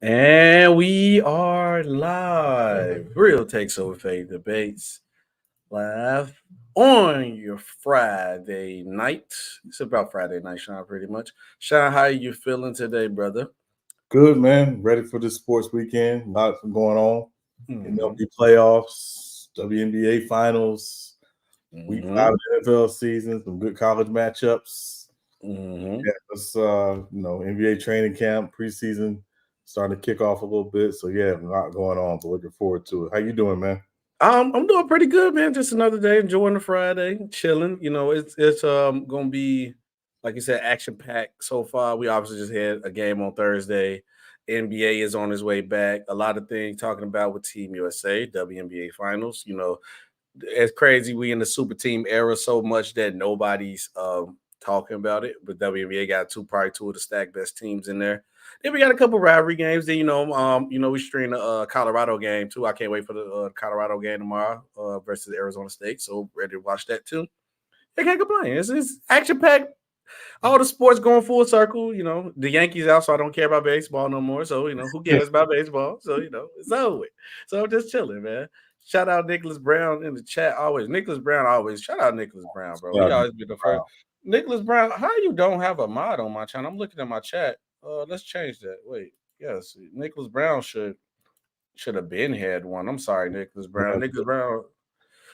And we are live. Real Takes Over Fade Debates. Live on your Friday night. It's about Friday night, Sean, pretty much. Sean, how you feeling today, brother? Good, man. Ready for this sports weekend. Lots going on. Mhm. MLB playoffs, WNBA finals, week 5 of the NFL season, some good college matchups. Mhm. Yeah, it's NBA training camp, preseason starting to kick off a little bit. So yeah, a lot going on, but looking forward to it. How you doing, man? I'm doing pretty good, man. Just another day, enjoying the Friday, chilling. It's gonna be like you said, action packed so far. We obviously just had a game on Thursday. NBA is on his way back. A lot of things talking about with Team USA, WNBA finals. It's crazy. We in the super team era so much that nobody's talking about it. But WNBA got probably two of the stacked best teams in there. Then we got a couple rivalry games. Then we stream the Colorado game too. I can't wait for the Colorado game tomorrow versus Arizona State. So ready to watch that too. I can't complain. It's action packed. All the sports going full circle. The Yankees out, so I don't care about baseball no more. So who cares about baseball? So it's over. So I'm just chilling, man. Shout out Nicholas Brown in the chat always. Nicholas Brown always. Shout out Nicholas Brown, bro. He always be the first. Nicholas Brown, how you don't have a mod on my channel? I'm looking at my chat. Let's change that. Wait, yes, Nicholas Brown should have been had one. I'm sorry, Nicholas Brown. Nicholas Brown.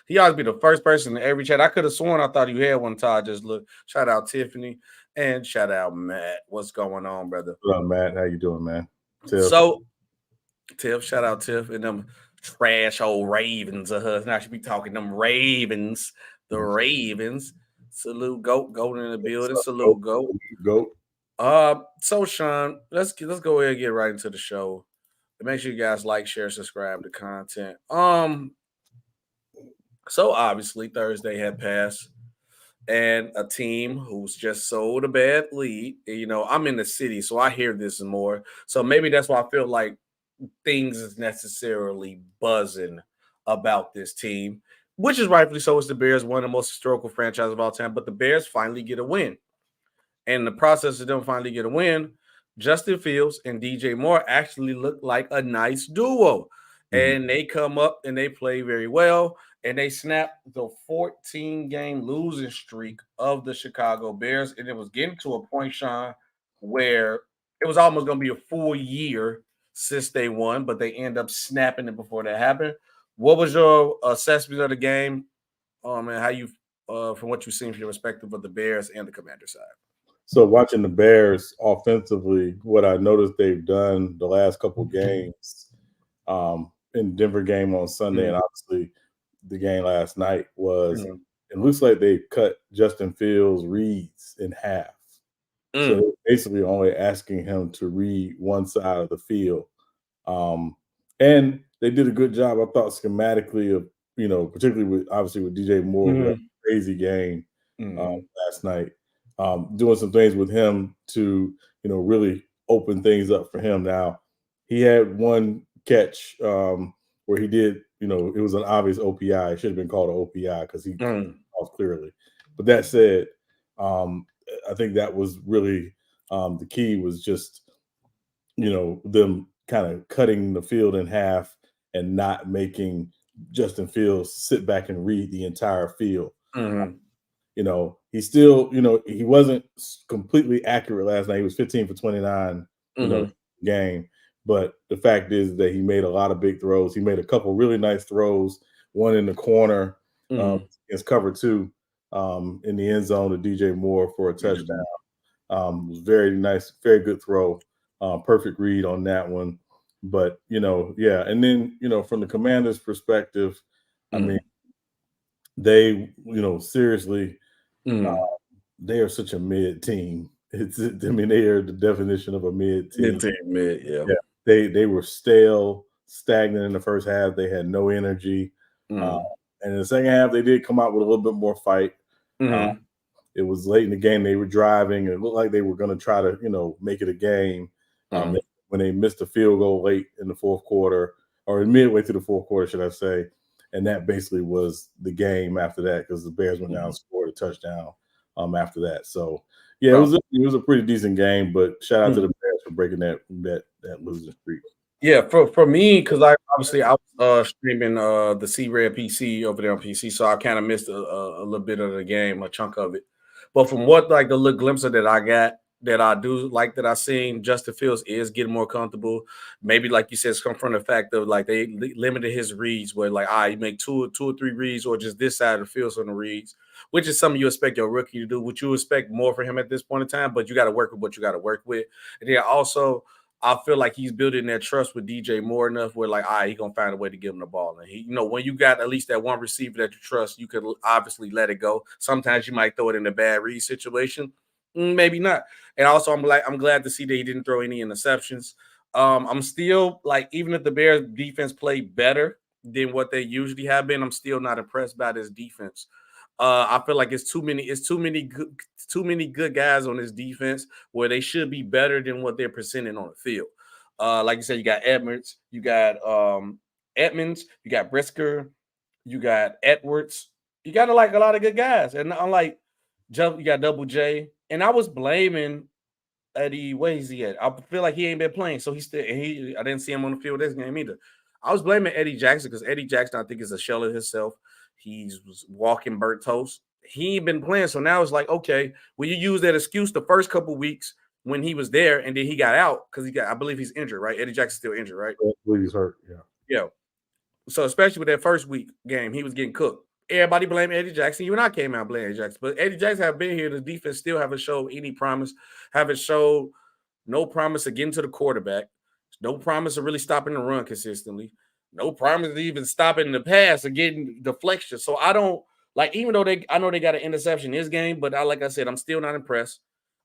He always be the first person in every chat. I could have sworn I thought you had one. Todd just look. Shout out Tiffany and shout out Matt. What's going on, brother? What up, Matt? How you doing, man? Tiff. So, Tiff, shout out Tiff and them trash old Ravens of us. Now I should be talking them Ravens, the Ravens. Salute Goat, Goat in the building. Salute Goat. Goat. So Sean, let's go ahead and get right into the show. Make sure you guys like, share, subscribe to content. So obviously Thursday had passed, and a team who's just sold a bad lead. I'm in the city, so I hear this more. So maybe that's why I feel like things is necessarily buzzing about this team, which is rightfully so. It's the Bears, one of the most historical franchises of all time. But the Bears finally get a win. And in the process of them finally get a win, Justin Fields and DJ Moore actually look like a nice duo. And they come up and they play very well. And they snap the 14-game losing streak of the Chicago Bears. And it was getting to a point, Sean, where it was almost going to be a full year since they won, but they end up snapping it before that happened. What was your assessment of the game? And how you, from what you've seen from your perspective of the Bears and the Commander side? So watching the Bears offensively, what I noticed they've done the last couple games, in Denver game on Sunday, and obviously the game last night was it looks like they cut Justin Fields' reads in half. So they're basically only asking him to read one side of the field. And they did a good job, I thought, schematically of, particularly with DJ Moore, who had a crazy game last night. Doing some things with him to, really open things up for him. Now, he had one catch where he did, it was an obvious OPI. It should have been called an OPI because he off clearly. But that said, I think that was really the key was just, them kind of cutting the field in half and not making Justin Fields sit back and read the entire field. He still, he wasn't completely accurate last night. He was 15 for 29, game. But the fact is that he made a lot of big throws. He made a couple really nice throws, one in the corner against cover 2 in the end zone to DJ Moore for a touchdown. Was very nice, very good throw. Perfect read on that one. But, yeah. And then, from the Commanders' perspective, I mean, they, seriously, they are such a mid team. They are the definition of a mid team. Yeah. They were stale, stagnant in the first half. They had no energy. And in the second half, they did come out with a little bit more fight. It was late in the game. They were driving. And it looked like they were going to try to, make it a game. When they missed a field goal late in the fourth quarter, or midway through the fourth quarter, should I say. And that basically was the game after that because the Bears went down and scored a touchdown after that. So, yeah, it was a pretty decent game, but shout out to the Bears for breaking that that losing streak. Yeah, for me, because I was streaming the C-Red PC over there on PC, so I kind of missed a little bit of the game, a chunk of it. But from what like the little glimpse of that I got, that I do like that I seen, Justin Fields is getting more comfortable. Maybe like you said, it's come from the fact of like they limited his reads, where like you make two or three reads, or just this side of the field on the reads, which is something you expect your rookie to do. Which you expect more for him at this point in time, but you got to work with what you got to work with. And then also, I feel like he's building that trust with DJ Moore enough where like, he gonna find a way to give him the ball. And he, when you got at least that one receiver that you trust, you could obviously let it go. Sometimes you might throw it in a bad read situation, maybe not. And also, I'm glad to see that he didn't throw any interceptions. I'm still like, even if the Bears defense played better than what they usually have been, I'm still not impressed by this defense. I feel like it's too many good guys on this defense where they should be better than what they're presenting on the field. Like you said, you got Edmonds, you got Edmonds, you got Brisker, you got Edwards, you got like a lot of good guys, and unlike you got Double J, and I was blaming Eddie. Where is he at? I feel like he ain't been playing, so I didn't see him on the field this game either. I was blaming Eddie Jackson because Eddie Jackson, I think, is a shell of himself. He's walking burnt toast. He ain't been playing, so now it's like, okay, well, you use that excuse the first couple weeks when he was there, and then he got out because I believe he's injured, right? Eddie Jackson's still injured, right? I believe he's hurt, yeah. Yeah. So especially with that first week game, he was getting cooked. Everybody blamed Eddie Jackson. Even I came out blaming Eddie Jackson. But Eddie Jackson have been here. The defense still haven't showed any promise. Haven't showed no promise of getting to the quarterback. No promise of really stopping the run consistently. No promise of even stopping the pass or getting deflection. So I don't like, even though I know they got an interception in this game, but like I said, I'm still not impressed.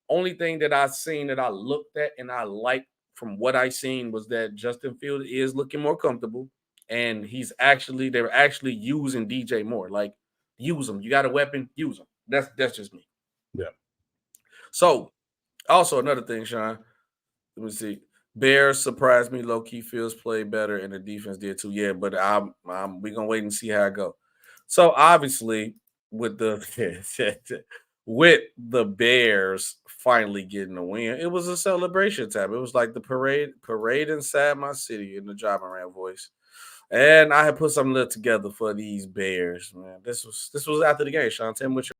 Only thing that I've seen that I looked at and I liked from what I seen was that Justin Fields is looking more comfortable. And they're actually using DJ more. Like, use them. You got a weapon, use them. That's just me. Yeah. So, also another thing, Sean. Let me see. Bears surprised me. Low-key Fields played better, and the defense did too. Yeah, but we're gonna wait and see how it go. So obviously, with the with the Bears finally getting a win, it was a celebration time. It was like the parade inside my city in the driving around voice. And I had put something little together for these Bears, man. This was after the game, Sean. Tell me what you.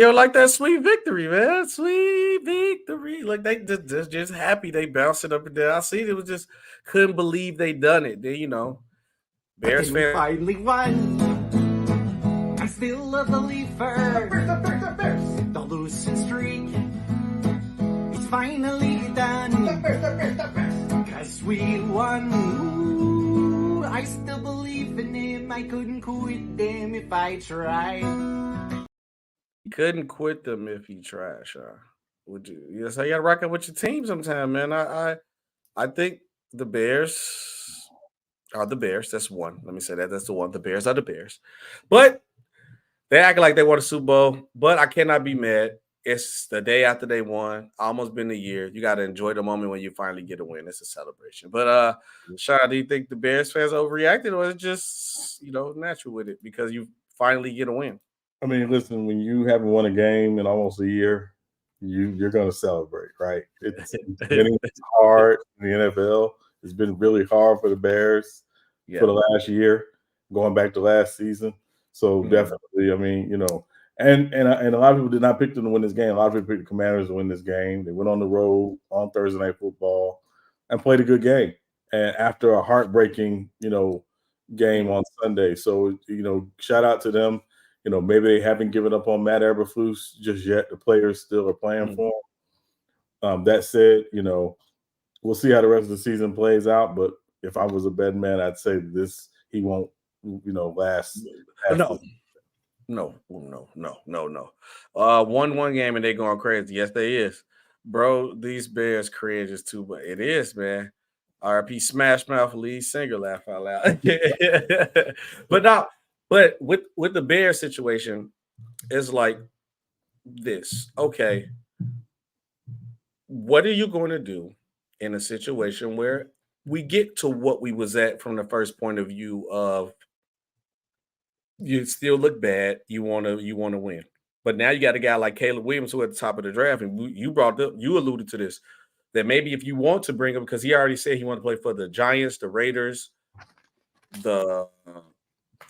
Like that sweet victory, man. Sweet victory. Like they just happy they bounced it up and down. I see it was just couldn't believe they done it. They, Bears fans finally won. I'm still a believer. The Bears. The losing streak. It's finally done. The Bears. Cause we won. Ooh, I still believe in him. I couldn't quit them if I tried. couldn't quit them if he tried, Sean. Would you? Yes, you gotta rock out with your team sometime, man. I think the Bears are the Bears. That's one. Let me say that. That's the one. The Bears are the Bears. But they act like they won a Super Bowl. But I cannot be mad. It's the day after they won. Almost been a year. You got to enjoy the moment when you finally get a win. It's a celebration. But Sean, do you think the Bears fans overreacted, or is it just natural with it because you finally get a win? I mean, listen, when you haven't won a game in almost a year, you're going to celebrate, right? It's hard in the NFL. It's been really hard for the Bears for the last year, going back to last season. So definitely, I mean, and a lot of people did not pick them to win this game. A lot of people picked the Commanders to win this game. They went on the road on Thursday Night Football and played a good game. And after a heartbreaking, game on Sunday. So, shout out to them. Maybe they haven't given up on Matt Eberflus just yet. The players still are playing for him. That said, we'll see how the rest of the season plays out. But if I was a betting man, I'd say he won't, last. No. One game and they going crazy. Yes, they is. Bro, these Bears crazy is too much. It is, man. RP Smash Mouth lead singer laugh out loud. But with the Bears situation, it's like this. Okay. what are you going to do in a situation where we get to what we was at from the first point of view of you still look bad, you want to win. But now you got a guy like Caleb Williams who at the top of the draft, and you alluded to this, that maybe if you want to bring him, because he already said he wanted to play for the Giants, the Raiders, the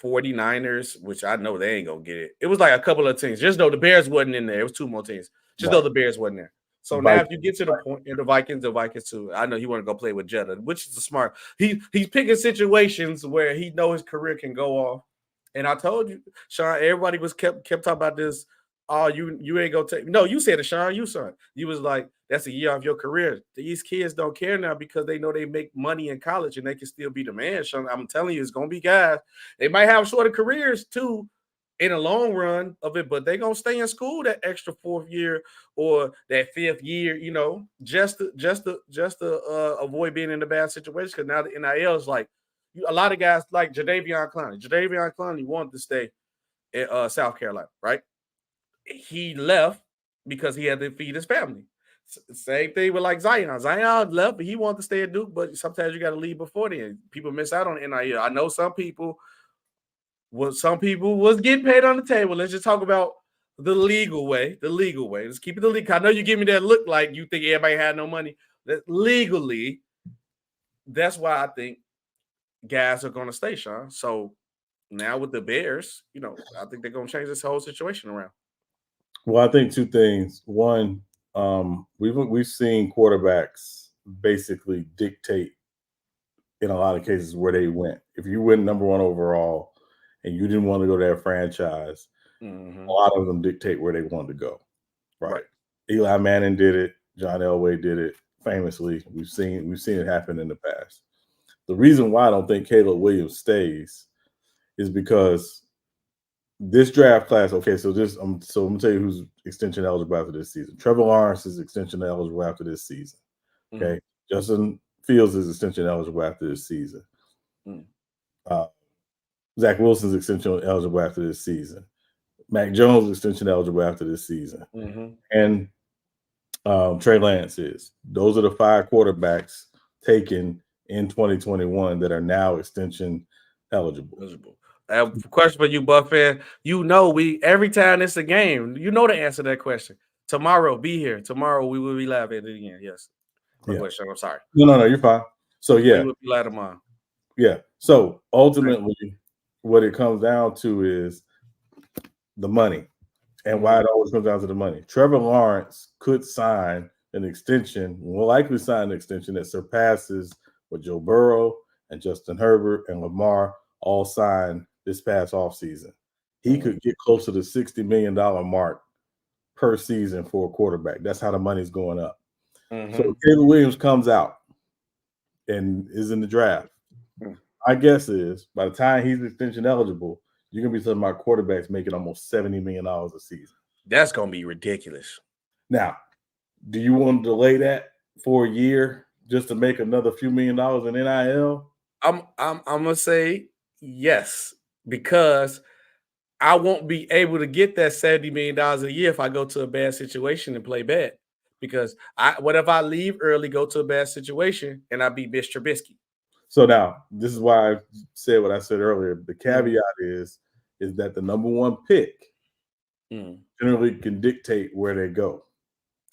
49ers, which I know they ain't gonna get it. It was like a couple of teams. Just know the Bears wasn't in there. It was two more teams. Just know the Bears wasn't there. So now if you get to the point in the Vikings too, I know he want to go play with Jetta, which is a smart. He's picking situations where he know his career can go off. And I told you, Sean, everybody was kept talking about this. Oh, you ain't gonna take. No, you said it, Sean. You saw it. You was like, that's a year off your career. These kids don't care now because they know they make money in college and they can still be the man. Sean, I'm telling you, it's gonna be guys. They might have shorter careers too in the long run of it, but they're gonna stay in school that extra fourth year or that fifth year, just to avoid being in a bad situation. Because now the NIL is like a lot of guys like Jadeveon Clowney. Jadeveon Clowney wanted to stay in South Carolina, right? He left because he had to feed his family. Same thing with like Zion. Zion left, but he wanted to stay at Duke, but sometimes you got to leave before then. People miss out on NIL. I know some people was getting paid on the table. Let's just talk about the legal way. Let's keep it the legal. I know you give me that look like you think everybody had no money. Legally, that's why I think guys are going to stay, Sean. So now with the Bears, I think they're going to change this whole situation around. Well, I think two things. One, we've seen quarterbacks basically dictate in a lot of cases where they went. If you went number one overall and you didn't want to go to that franchise, a lot of them dictate where they wanted to go. Right. Eli Manning did it. John Elway did it famously. We've seen it happen in the past. The reason why I don't think Caleb Williams stays is because this draft class, okay, so I'm gonna tell you who's extension eligible after this season. Trevor Lawrence is extension eligible after this season. Okay. Justin Fields is extension eligible after this season. Zach Wilson's extension eligible after this season. Mac Jones extension eligible after this season. And Trey Lance is. Those are the 5 quarterbacks taken in 2021 that are now extension eligible. I have a question for you, Buff fan. Every time it's a game, you know the answer to that question. Tomorrow, be here. Tomorrow we will be live at it again. Yes. Question. I'm sorry. No, you're fine. So yeah, we will be live tomorrow. Yeah. So ultimately, what it comes down to is the money, and why it always comes down to the money. Trevor Lawrence could sign an extension, will likely sign an extension that surpasses what Joe Burrow and Justin Herbert and Lamar all signed this past offseason. He could get close to the $60 million mark per season for a quarterback. That's how the money's going up. So Caleb Williams comes out and is in the draft. My guess is by the time he's extension eligible, you're going to be talking about quarterbacks making almost $70 million a season. That's going to be ridiculous. Now, do you want to delay that for a year just to make another few $1 million in NIL? I'm gonna say yes, because I won't be able to get that $70 million a year if I go to a bad situation and play bad. Because what if I leave early, go to a bad situation, and I beat Mitch Trubisky? So now, this is why I said what I said earlier. The caveat is that the number one pick generally can dictate where they go.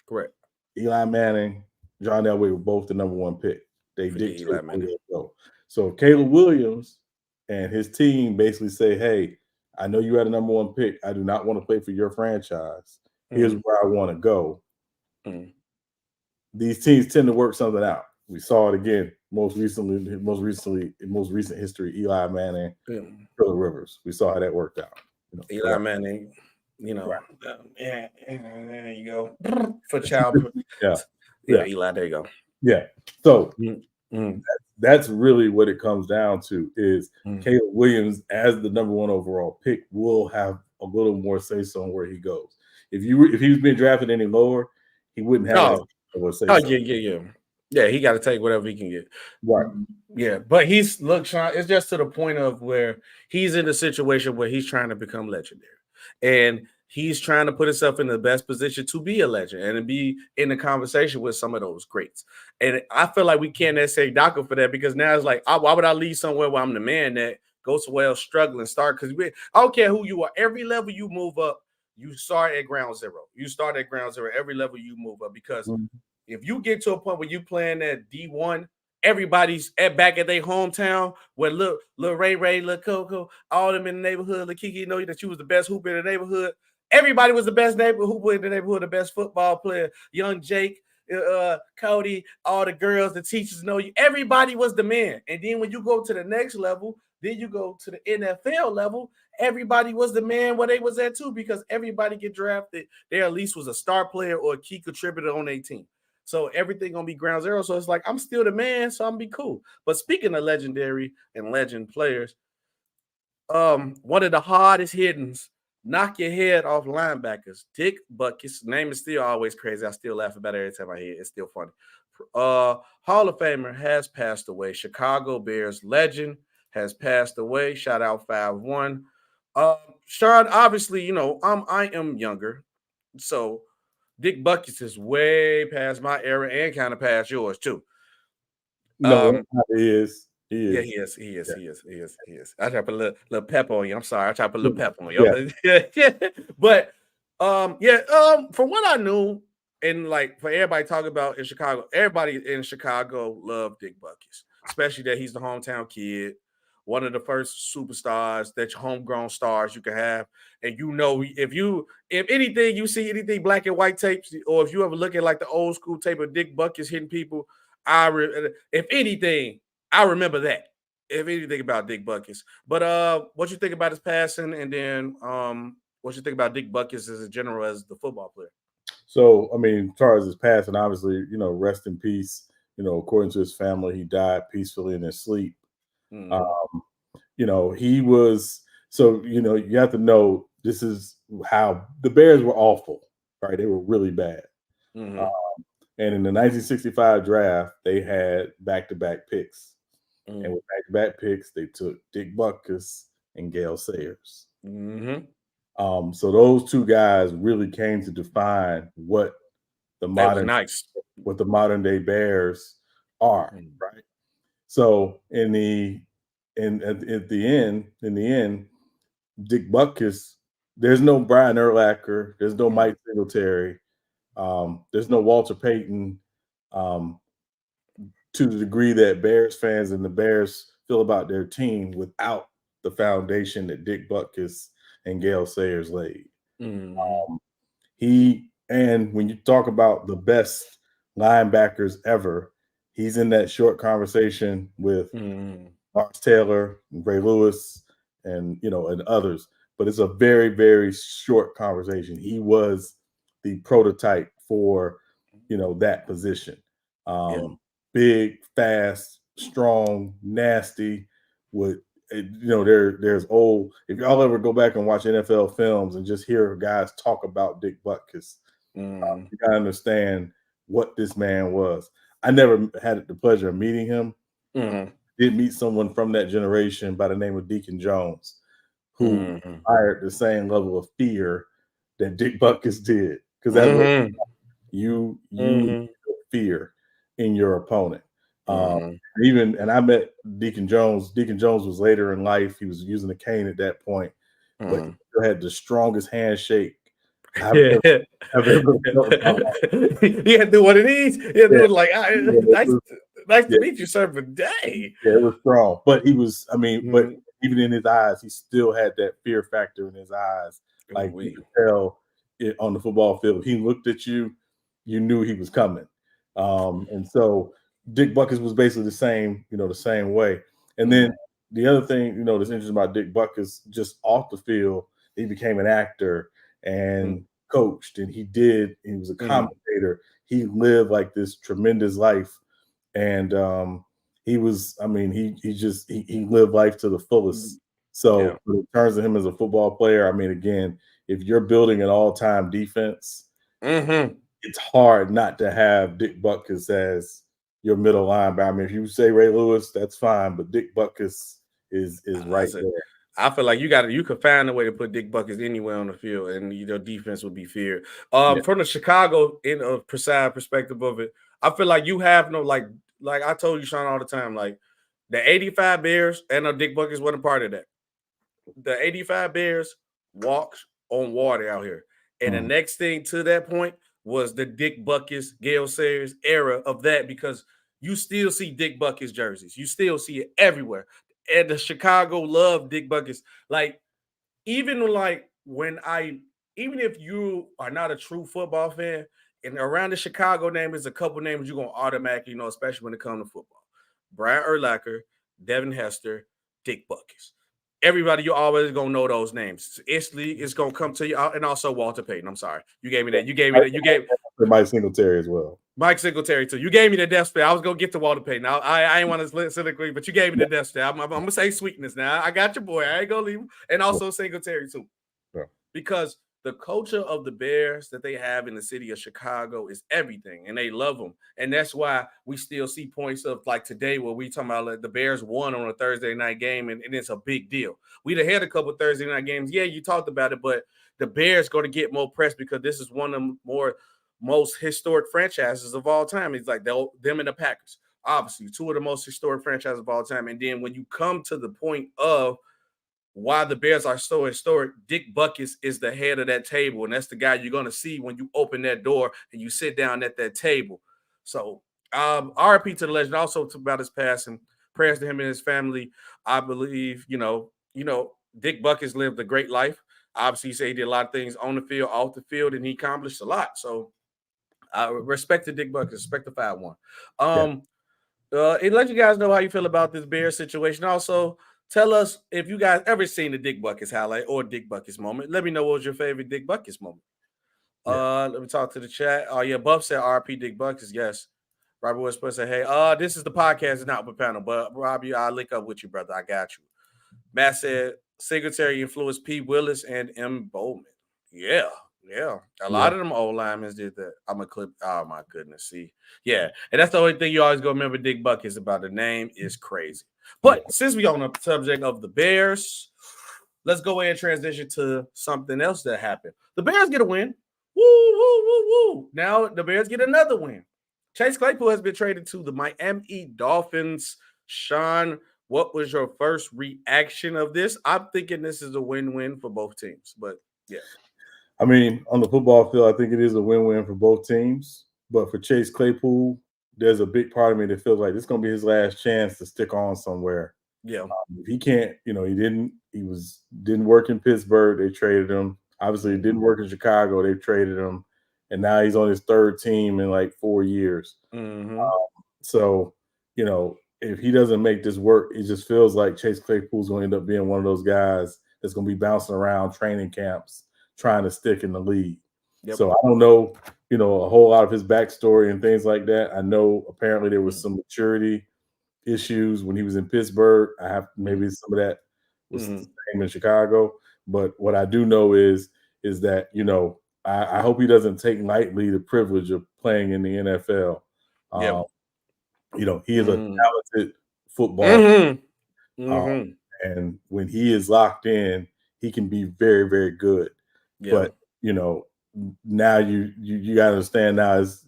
Correct. Eli Manning, John Elway were both the number one pick. They dictate where they go. So if Caleb Williams and his team basically say, hey, I know you had a number one pick. I do not want to play for your franchise. Here's where I want to go. These teams tend to work something out. We saw it again most recent history. Eli Manning, Phillip Rivers. We saw how that worked out. Eli Manning, there you go for childhood. Eli, there you go. Yeah. So that's really what it comes down to is Caleb Williams as the number one overall pick will have a little more say so on where he goes. If he was being drafted any lower, he wouldn't have say so. Yeah, he got to take whatever he can get. Right. Yeah, but Sean, it's just to the point of where he's in a situation where he's trying to become legendary. And he's trying to put himself in the best position to be a legend and to be in the conversation with some of those greats. And I feel like we can't necessarily dock him for that, because now it's like, why would I leave somewhere where I'm the man that goes somewhere else, struggling, start? Because I don't care who you are. Every level you move up, you start at ground zero. You start at ground zero. Every level you move up, because if you get to a point where you playing at D1, everybody's back at their hometown where little Ray, little Coco, all them in the neighborhood, little Kiki know that you was the best hooper in the neighborhood. Everybody was the best hooper in the neighborhood, the best football player. Young Jake, Cody, all the girls, the teachers know you. Everybody was the man. And then when you go to the next level, then you go to the NFL level, everybody was the man where they was at too, because everybody get drafted. They at least was a star player or a key contributor on their team. So everything gonna be ground zero. So it's like, I'm still the man, so I'm gonna be cool. But speaking of legendary and legend players, one of the hardest hittings, knock your head off linebackers, Dick Butkus. Name is still always crazy. I still laugh about it every time I hear it. It's still funny. Hall of Famer has passed away. Chicago Bears legend has passed away. Shout out 5-1. Sean, obviously, I am younger, so Dick Butkus is way past my era and kind of past yours too. No, he is. Yeah, he is. I try to put a little pep on you. I'm sorry. I try to put a little pep on you. Yeah. But from what I knew, and like for everybody talking about in Chicago, everybody in Chicago loved Dick Butkus, especially that he's the hometown kid, one of the first superstars, that homegrown stars you can have. And if anything, you see anything black and white tapes, or if you ever look at like the old school tape of Dick Butkus hitting people, if anything, I remember that. If anything about Dick Butkus. But what you think about his passing, and then what you think about Dick Butkus as a general, as the football player? So, I mean, as far as his passing, obviously, rest in peace. According to his family, he died peacefully in his sleep. He was, so, you have to know, this is how the Bears were awful, right? They were really bad. And in the 1965 draft, they had back-to-back picks. And with back-to-back picks, they took Dick Butkus and Gale Sayers. So those two guys really came to define what the modern day Bears are, right? So in the end, Dick Butkus, there's no Brian Urlacher, there's no Mike Singletary, there's no Walter Payton, to the degree that Bears fans and the Bears feel about their team, without the foundation that Dick Butkus and Gale Sayers laid. And when you talk about the best linebackers ever, he's in that short conversation with Lawrence Taylor and Ray Lewis and others. But it's a very, very short conversation. He was the prototype for that position. Big, fast, strong, nasty. There's old. If y'all ever go back and watch NFL films and just hear guys talk about Dick Butkus, you gotta understand what this man was. I never had the pleasure of meeting him. Did meet someone from that generation by the name of Deacon Jones, who inspired the same level of fear that Dick Butkus did, because that's what you fear in your opponent. And I met Deacon Jones. Deacon Jones was later in life. He was using a cane at that point, but he still had the strongest handshake I've ever felt in my life. He had to do one of these. He had to do it like, nice to meet you, sir, for day. Yeah, it was strong. But he was, but even in his eyes, he still had that fear factor in his eyes. Like you could tell it on the football field. He looked at you, you knew he was coming. And so Dick Butkus was basically the same way. And then the other thing, that's interesting about Dick Butkus, just off the field, he became an actor and coached, and he was a commentator. He lived like this tremendous life. And he was, he lived life to the fullest. So in terms of him as a football player, again, if you're building an all-time defense, it's hard not to have Dick Butkus as your middle linebacker. If you say Ray Lewis, that's fine, but Dick Butkus is right there. I feel like you could find a way to put Dick Butkus anywhere on the field, and your defense would be feared. Yeah. From the Chicago in a precise perspective of it, I feel like you have no like I told you, Sean, all the time, like the 85 Bears and Dick Butkus wasn't part of that. The 85 Bears walked on water out here. And the next thing to that point was the Dick Butkus, Gale Sayers era of that, because you still see Dick Butkus jerseys. You still see it everywhere. And the Chicago love Dick Butkus. Like, even if you are not a true football fan, and around the Chicago name is a couple names you're going to automatically know, especially when it comes to football. Brian Urlacher, Devin Hester, Dick Butkus. Everybody, you're always going to know those names. Instantly, it's going to come to you. And also Walter Payton. I'm sorry. You gave me that. You gave Mike Singletary as well. Mike Singletary, too. You gave me the death spell. I was going to get to Walter Payton. I ain't want to cynically, but you gave me the death spell. I'm going to say Sweetness now. I got your boy. I ain't going to leave him. And also Singletary, too. Yeah. Because the culture of the Bears that they have in the city of Chicago is everything, and they love them. And that's why we still see points of like today where we talking about like the Bears won on a Thursday night game, and it's a big deal. We'd have had a couple Thursday night games. Yeah, you talked about it, but the Bears going to get more press because this is one of the most historic franchises of all time. It's like them and the Packers. Obviously, two of the most historic franchises of all time. And then when you come to the point of why the Bears are so historic, Dick Butkus is the head of that table, and that's the guy you're going to see when you open that door and you sit down at that table. So, RIP to the legend. Also, about his passing, prayers to him and his family. I believe, Dick Butkus lived a great life. Obviously, he said he did a lot of things on the field, off the field, and he accomplished a lot. So, I respect Dick Butkus, respect the 5-1. It let you guys know how you feel about this Bears situation. Also, tell us if you guys ever seen the Dick Butkus highlight or Dick Butkus moment. Let me know what was your favorite Dick Butkus moment. Let me talk to the chat. Oh, yeah, Buff said RP Dick Butkus. Yes. Robert Westbrook said, hey, this is the podcast and not the panel, but Robbie, I'll link up with you, brother. I got you. Matt said Singletary influenced P. Willis and M. Bowman. Yeah. A lot of them old linemen did that. I'm a clip. Oh, my goodness. See. Yeah. And that's the only thing you always go remember Dick Butkus about. The name is crazy. But since we're on the subject of the Bears, let's go ahead and transition to something else that happened. The Bears get a win. Woo. Now the Bears get another win. Chase Claypool has been traded to the Miami Dolphins. Sean, what was your first reaction of this? I'm thinking this is a win-win for both teams, but yeah. I mean, on the football field, I think it is a win-win for both teams. But for Chase Claypool, there's a big part of me that feels like this is going to be his last chance to stick on somewhere. Yeah. If he can't, he didn't work in Pittsburgh. They traded him. Obviously, it didn't work in Chicago. They traded him. And now he's on his third team in like 4 years. Mm-hmm. So, if he doesn't make this work, it just feels like Chase Claypool's going to end up being one of those guys that's going to be bouncing around training camps trying to stick in the league. Yep. So I don't know, a whole lot of his backstory and things like that. I know apparently there was some maturity issues when he was in Pittsburgh. Maybe some of that was the same in Chicago. But what I do know is that, I hope he doesn't take lightly the privilege of playing in the NFL. He is a talented footballer. And when he is locked in, he can be very, very good. Yeah. But, now you got to understand now is,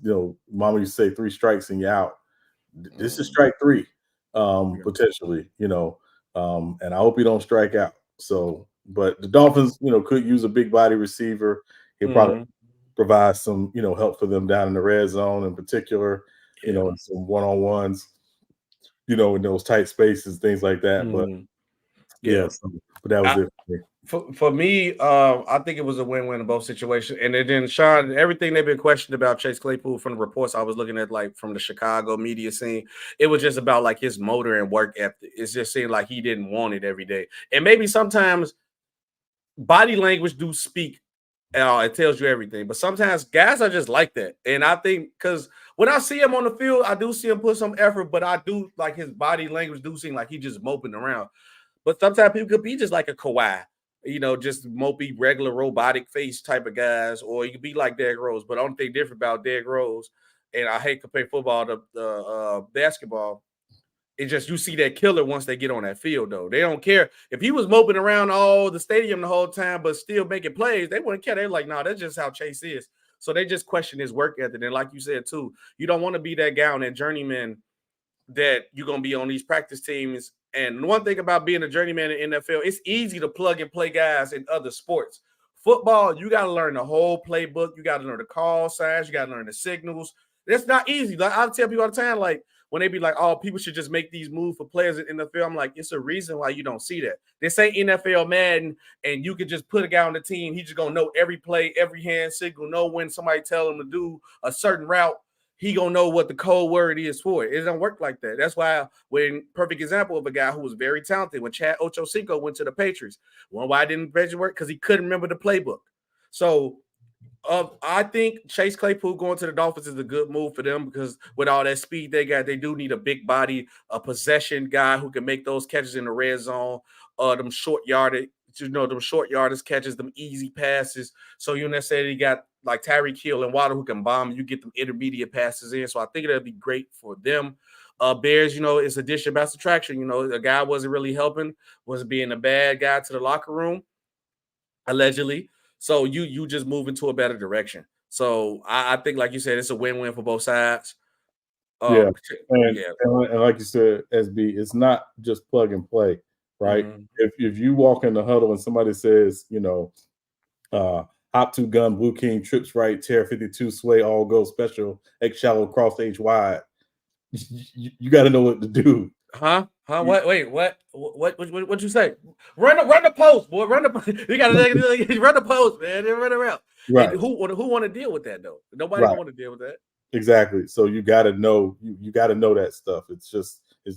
Mama used to say 3 strikes and you're out. This is strike 3, potentially, and I hope he don't strike out. So, but the Dolphins, could use a big body receiver. He'll probably provide some, help for them down in the red zone in particular, and some one-on-ones, in those tight spaces, things like that. But but that was it for me. For me, I think it was a win-win in both situations. And then, Sean, everything they've been questioned about Chase Claypool from the reports I was looking at, like from the Chicago media scene, it was just about like his motor and work ethic. It just seemed like he didn't want it every day. And maybe sometimes body language do speak. It tells you everything. But sometimes guys are just like that. And I think because when I see him on the field, I do see him put some effort, but I do like his body language do seem like he's just moping around. But sometimes people could be just like a Kawhi. Just mopey, regular robotic face type of guys, or you could be like Derrick Rose. But the only thing different about Derrick Rose, and I hate to play football, the basketball, It's just you see that killer once they get on that field, though. They don't care. If he was moping around all the stadium the whole time, but still making plays, they wouldn't care. They're like, no, that's just how Chase is. So they just question his work ethic. And like you said, too, you don't want to be that guy on that journeyman that you're going to be on these practice teams. And one thing about being a journeyman in the NFL, it's easy to plug and play guys in other sports. Football, you got to learn the whole playbook. You got to learn the call signs. You got to learn the signals. That's not easy. Like I tell people all the time, like, when they be like, oh, people should just make these moves for players in the NFL, I'm like, it's a reason why you don't see that. This ain't NFL Madden, and you could just put a guy on the team. He's just going to know every play, every hand signal, know when somebody tell him to do a certain route. He going to know what the code word is for it. It doesn't work like that. That's why perfect example of a guy who was very talented, when Chad Ochocinco went to the Patriots. Well, why didn't Patriots work? Because he couldn't remember the playbook. So I think Chase Claypool going to the Dolphins is a good move for them, because with all that speed they got, they do need a big body, a possession guy who can make those catches in the red zone, them short yardage catches, them easy passes. So you necessarily got like Tyreek Hill and Waddle who can bomb. You get them intermediate passes in. So I think it'll be great for them. Bears, it's addition by subtraction. The guy wasn't really helping, was being a bad guy to the locker room, allegedly. So you just move into a better direction. So I think, like you said, it's a win-win for both sides. And like you said, SB, it's not just plug and play, right? Mm-hmm. If you walk in the huddle and somebody says, hop to gun, blue king, trips right, tear 52, sway, all go, special, X shallow, cross H wide. You got to know what to do. Huh? Wait, what you say? Run the post, boy. Run the. You got to run the post, man. They run around. Right. And who want to deal with that though? Nobody want to deal with that. Exactly. So you got to know. You got to know that stuff. It's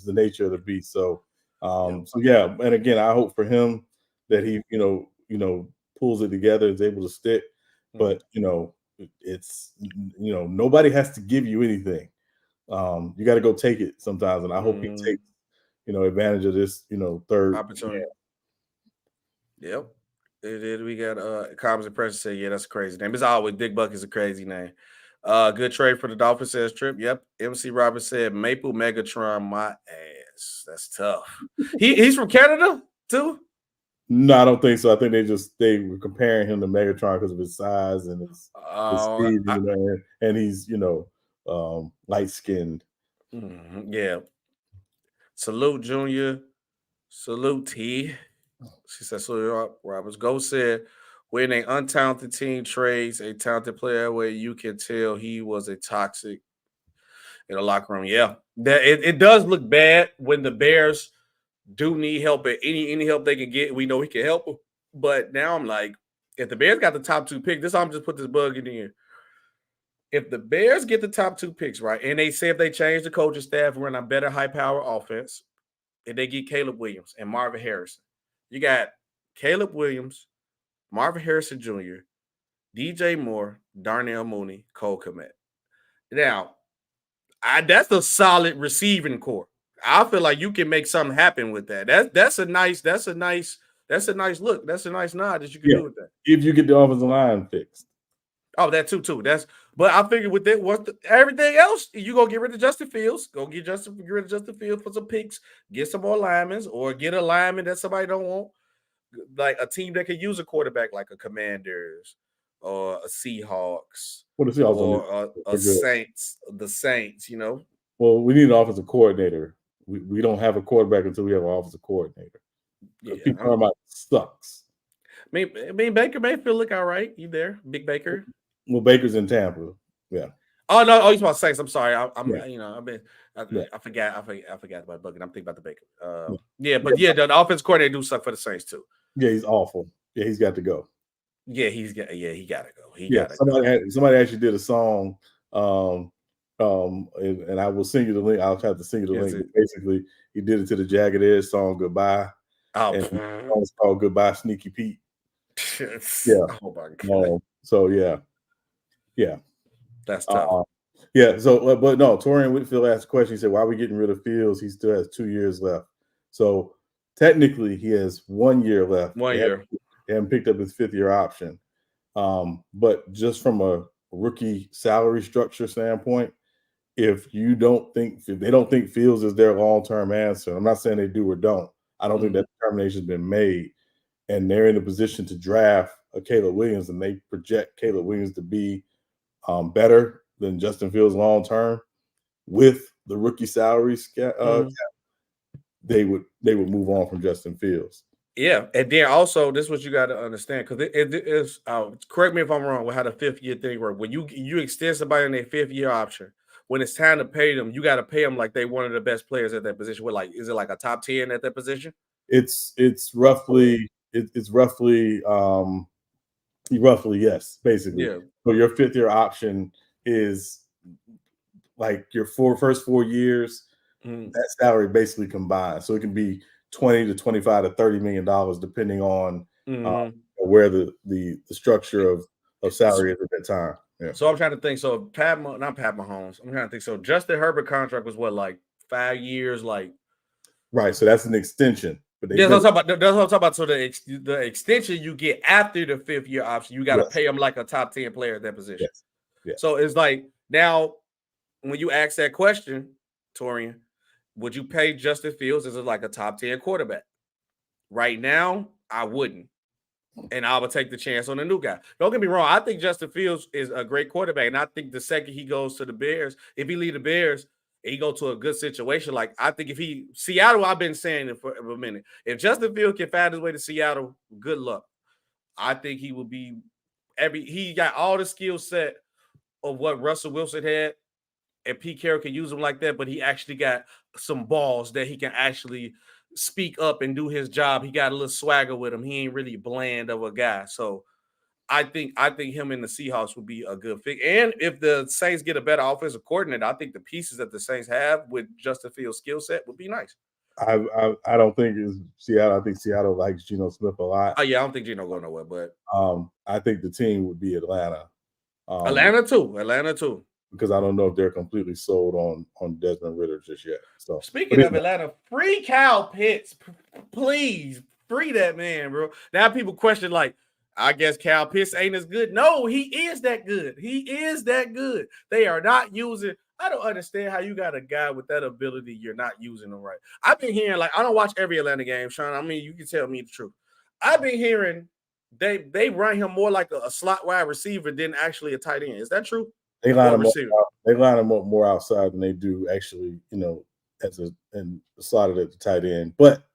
the nature of the beast. So, So yeah. And again, I hope for him that he, pulls it together, is able to stick. But it's nobody has to give you anything. You got to go take it sometimes, and I hope he takes advantage of this third opportunity. Yep. We got Cobbs and Pressure say, yeah, that's a crazy name. It's always Dick Butkus is a crazy name. Good trade for the Dolphins, says Trip. Yep. MC Roberts said Maple Megatron, my ass. That's tough. He's from Canada too? No, I don't think so. I think they were comparing him to Megatron because of his size and his speed, and he's light skinned. Yeah. Salute Junior. Salute T. She said, so Roberts. Go said, when an untalented team trades a talented player where you can tell he was a toxic in the locker room. Yeah. It does look bad when the Bears do need help. At any help they can get, we know we can help them. But now I'm like, if the Bears got the top 2 picks, I'm just put this bug in here. If the Bears get the top 2 picks, right, and they say if they change the coaching staff, run a better high-power offense, and they get Caleb Williams and Marvin Harrison, you got Caleb Williams, Marvin Harrison Jr., DJ Moore, Darnell Mooney, Cole Kmet. Now, that's a solid receiving core. I feel like you can make something happen with that. That's a nice look. That's a nice nod that you can do with that. If you get the offensive line fixed. Oh, that too. But I figured with that, everything else, you go get rid of Justin Fields. Get rid of Justin Fields for some picks. Get some more linemen, or get a lineman that somebody don't want. Like a team that could use a quarterback, like a Commanders or a Seahawks, or a Saints. The Saints, Well, we need an offensive coordinator. We don't have a quarterback until we have an offensive coordinator. Yeah, Pete Carmichael sucks. I mean, Baker Mayfield look all right. You there, Big Baker? Well, Baker's in Tampa. Yeah. Oh no! Oh, he's about Saints. I'm sorry. I forgot about Bucket. I'm thinking about the Baker. The offense coordinator do suck for the Saints too. Yeah, he's awful. Yeah, he's got to go. Yeah, he got to go. Somebody actually did a song, and I will send you the link. I'll have to send you the link. But basically, he did it to the Jagged Edge song "Goodbye." Oh, and the song's called "Goodbye, Sneaky Pete." Yeah. Oh my God. So yeah. That's tough. So, but no, Torian Whitfield asked a question. He said, why are we getting rid of Fields? He still has 2 years left. So technically he has 1 year left. 1 year. They haven't picked up his 5th-year option. But just from a rookie salary structure standpoint, if they don't think Fields is their long-term answer, I'm not saying they do or don't. I don't think that determination has been made, and they're in a position to draft a Caleb Williams, and they project Caleb Williams to be better than Justin Fields long-term with the rookie salary cap, they would move on from Justin Fields. Yeah, and then also this is what you got to understand, because it is. Correct me if I'm wrong with how the 5th-year thing works. When you extend somebody in their 5th-year option, when it's time to pay them, you got to pay them like they one of the best players at that position. What, like, is it like a top 10 at that position? It's roughly yes, basically. Yeah. So your 5th-year option is like your first 4 years. That salary basically combined, so it can be $20 to $25 to $30 million, depending on where the structure of salary is at that time. Yeah. So I'm trying to think. So not Pat Mahomes. I'm trying to think. So Justin Herbert contract was what, like 5 years, like. Right. So that's an extension. But that's what I'm talking about. So the extension you get after the 5th-year option, you got to pay him like a top 10 player at that position. Yes. Yeah. So it's like, now when you ask that question, Torian, would you pay Justin Fields as like a top 10 quarterback? Right now, I wouldn't. And I would take the chance on a new guy. Don't get me wrong. I think Justin Fields is a great quarterback. And I think the second he goes to the Bears, if he leave the Bears, he go to a good situation. Like, I think Seattle, I've been saying it for a minute. If Justin Fields can find his way to Seattle, good luck. I think he will be he got all the skill set of what Russell Wilson had, and Pete Carroll can use him like that, but he actually got some balls that he can actually speak up and do his job. He got a little swagger with him. He ain't really bland of a guy. So I think him in the Seahawks would be a good fit. And if the Saints get a better offensive coordinator, I think the pieces that the Saints have with Justin Fields' skill set would be nice. I don't think it's Seattle. I think Seattle likes Geno Smith a lot. Oh yeah, I don't think Geno going nowhere, but I think the team would be Atlanta. Atlanta too. Because I don't know if they're completely sold on Desmond Ridder just yet. So speaking of Atlanta, free Kyle Pitts, please free that man, bro. Now people question, like, I guess Kyle Pitts ain't as good. No, he is that good. He is that good. They are not using. I don't understand how you got a guy with that ability, you're not using him right. I've been hearing, like, I don't watch every Atlanta game, Sean. I mean, you can tell me the truth. I've been hearing they run him more like a slot wide receiver than actually a tight end. Is that true? They line him up more outside than they do actually, and slotted at the tight end. But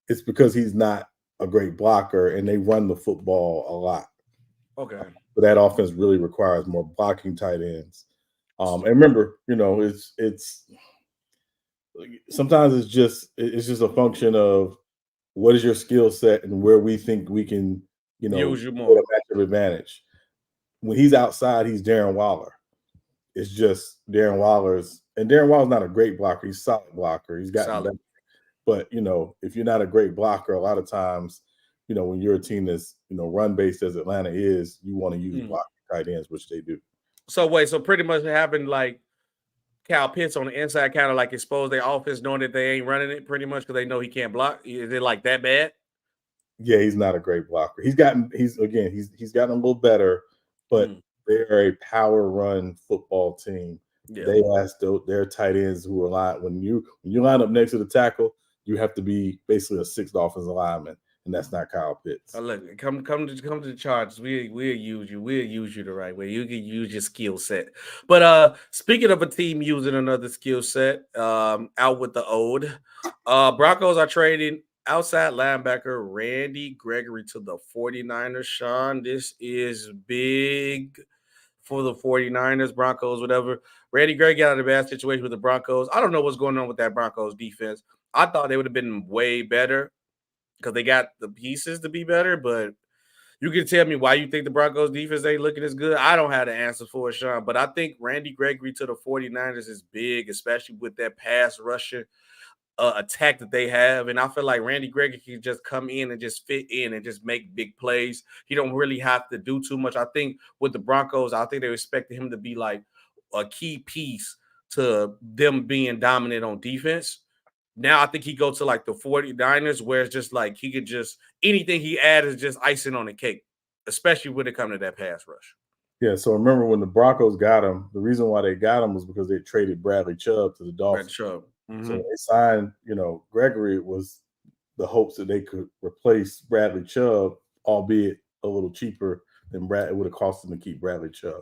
it's because he's not a great blocker, and they run the football a lot. Okay. But that offense really requires more blocking tight ends. And remember, it's sometimes it's just a function of what is your skill set and where we think we can, use you more. A matchup advantage. When he's outside, he's Darren Waller. It's just Darren Waller's not a great blocker. He's a solid blocker. He's gotten better. But, if you're not a great blocker, a lot of times, when you're a team that's, run-based as Atlanta is, you want to use blocking tight ends, which they do. So pretty much having like Kyle Pitts on the inside kind of like expose their offense, knowing that they ain't running it pretty much because they know he can't block. Is it like that bad? Yeah, he's not a great blocker. He's gotten a little better, but they're a power run football team. Yeah. They ask their tight ends who are lined when you line up next to the tackle, you have to be basically a sixth offensive lineman, and that's not Kyle Pitts. Look, come to the Chargers. We'll use you. We'll use you the right way. You can use your skill set. But speaking of a team using another skill set, out with the old, Broncos are trading outside linebacker Randy Gregory to the 49ers. Sean, this is big for the 49ers, Broncos, whatever. Randy Gregory got out of a bad situation with the Broncos. I don't know what's going on with that Broncos defense. I thought they would have been way better because they got the pieces to be better, but you can tell me why you think the Broncos defense ain't looking as good. I don't have the answer for it, Sean, but I think Randy Gregory to the 49ers is big, especially with that pass rusher attack that they have. And I feel like Randy Gregory can just come in and just fit in and just make big plays. He don't really have to do too much. I think with the Broncos, I think they expected him to be like a key piece to them being dominant on defense. Now I think he goes to like the 49ers where it's just like he could just anything he adds is just icing on the cake, especially when it comes to that pass rush. Yeah, so remember when the Broncos got him, the reason why they got him was because they traded Bradley Chubb to the Brad Dolphins. Chubb. So when they signed, Gregory, it was the hopes that they could replace Bradley Chubb, albeit a little cheaper than it would have cost them to keep Bradley Chubb.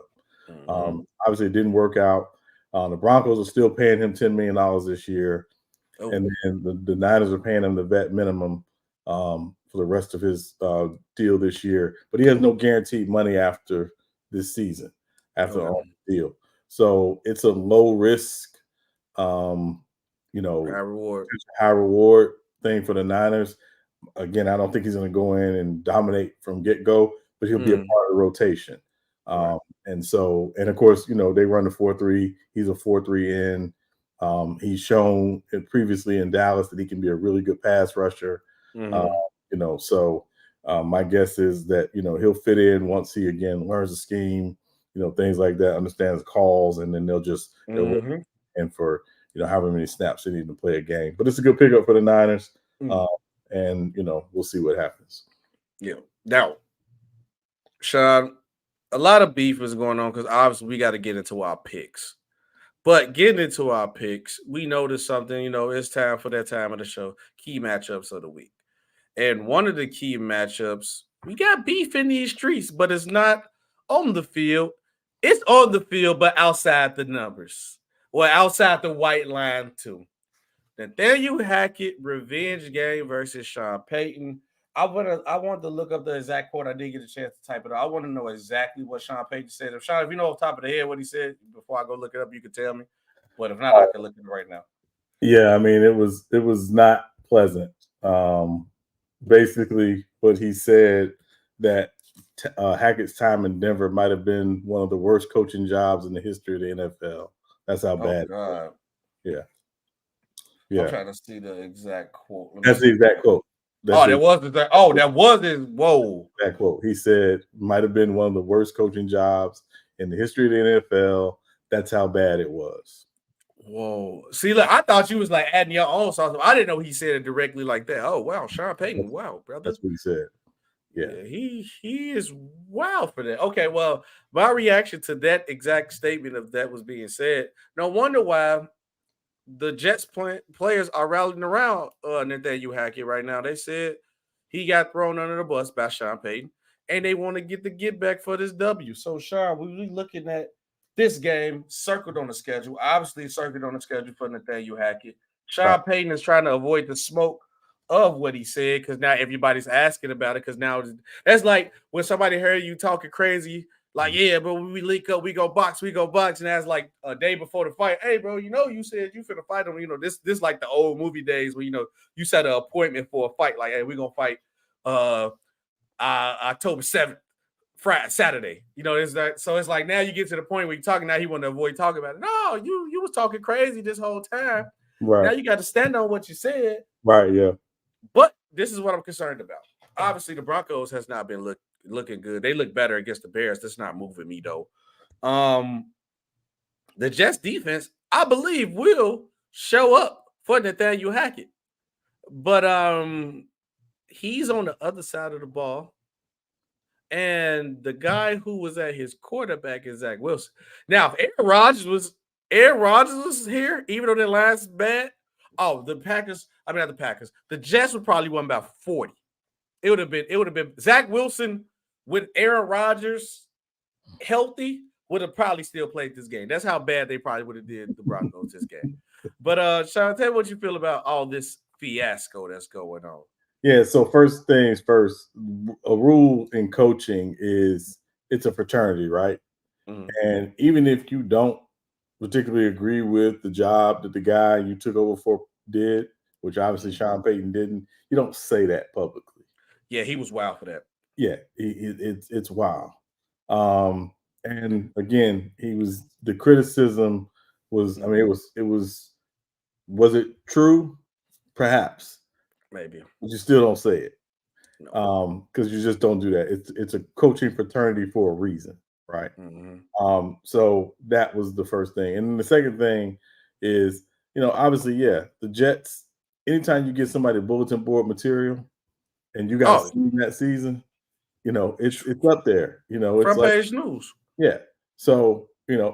Obviously, it didn't work out. The Broncos are still paying him $10 million this year. Oh. And then the Niners are paying him the vet minimum for the rest of his deal this year. But he has no guaranteed money after this season, after all the deal. So it's a low risk, high reward thing for the Niners. Again, I don't think he's going to go in and dominate from get-go, but he'll be a part of the rotation. And of course, they run the 4-3. He's a 4-3 in. He's shown previously in Dallas that he can be a really good pass rusher. My guess is that, he'll fit in once he again learns the scheme, things like that, understands calls, and then they'll in for, however many snaps they need to play a game. But it's a good pickup for the Niners. And we'll see what happens. Yeah. Now, Sean, a lot of beef is going on because obviously we got to get into our picks. But getting into our picks, we noticed something, it's time for that time of the show, key matchups of the week. And one of the key matchups, we got beef in these streets, but it's not on the field. It's on the field, but outside the numbers. Well, outside the white line, too. Nathaniel Hackett revenge game versus Sean Payton. I wanted to look up the exact quote. I didn't get a chance to type it out. I want to know exactly what Sean Payton said. If you know off the top of the head what he said before I go look it up, you can tell me. But if not, I can look at it right now. Yeah, I mean, it was not pleasant. Basically, what he said that Hackett's time in Denver might have been one of the worst coaching jobs in the history of the NFL. That's how bad. God. Yeah. I'm trying to see the exact quote. That's the exact quote. That was his. Whoa. That quote. He said might have been one of the worst coaching jobs in the history of the NFL. That's how bad it was. Whoa. See, look, I thought you was like adding your own sauce. I didn't know he said it directly like that. Oh, wow. Sean Payton. Wow, brother. That's what he said. Yeah. He is wild for that. Okay, well, my reaction to that exact statement of that was being said, no wonder why the Jets players are rallying around Nathaniel Hackett right now. They said he got thrown under the bus by Sean Payton, and they want to get the get back for this W. So, Sean, we looking at this game circled on the schedule, obviously circled on the schedule for Nathaniel Hackett. Sean Payton is trying to avoid the smoke of what he said because now everybody's asking about it because now that's like when somebody heard you talking crazy. Like, yeah, bro, when we link up, we go box. And that's like a day before the fight. Hey, bro, you said you finna fight him. This like the old movie days where, you set an appointment for a fight. Like, hey, we're going to fight October 7th, Saturday. It's that. So it's like now you get to the point where you're talking. Now he want to avoid talking about it. No, you was talking crazy this whole time. Right. Now you got to stand on what you said. Right, yeah. But this is what I'm concerned about. Obviously, the Broncos has not been looking good. They look better against the Bears. That's not moving me though. The Jets defense, I believe, will show up for Nathaniel Hackett. But he's on the other side of the ball. And the guy who was at his quarterback is Zach Wilson. Now, if Aaron Rodgers was here, even though their line's bad, the Jets would probably win about 40. It would have been Zach Wilson with Aaron Rodgers healthy would have probably still played this game. That's how bad they probably would have did the Broncos this game. But Sean, tell me what you feel about all this fiasco that's going on. Yeah, so first things first, a rule in coaching is it's a fraternity, right? Mm-hmm. And even if you don't particularly agree with the job that the guy you took over for did, which obviously Sean Payton didn't, you don't say that publicly. Yeah, he was wild for that. Yeah, it's wild. And again, the criticism was, I mean, was it true? Perhaps. Maybe. But you still don't say it. No. Because you just don't do that. It's a coaching fraternity for a reason, right? Mm-hmm. So that was the first thing. And the second thing is, obviously, yeah, the Jets, anytime you get somebody bulletin board material and you got seen that season, it's up there. It's front like, page news. Yeah. So,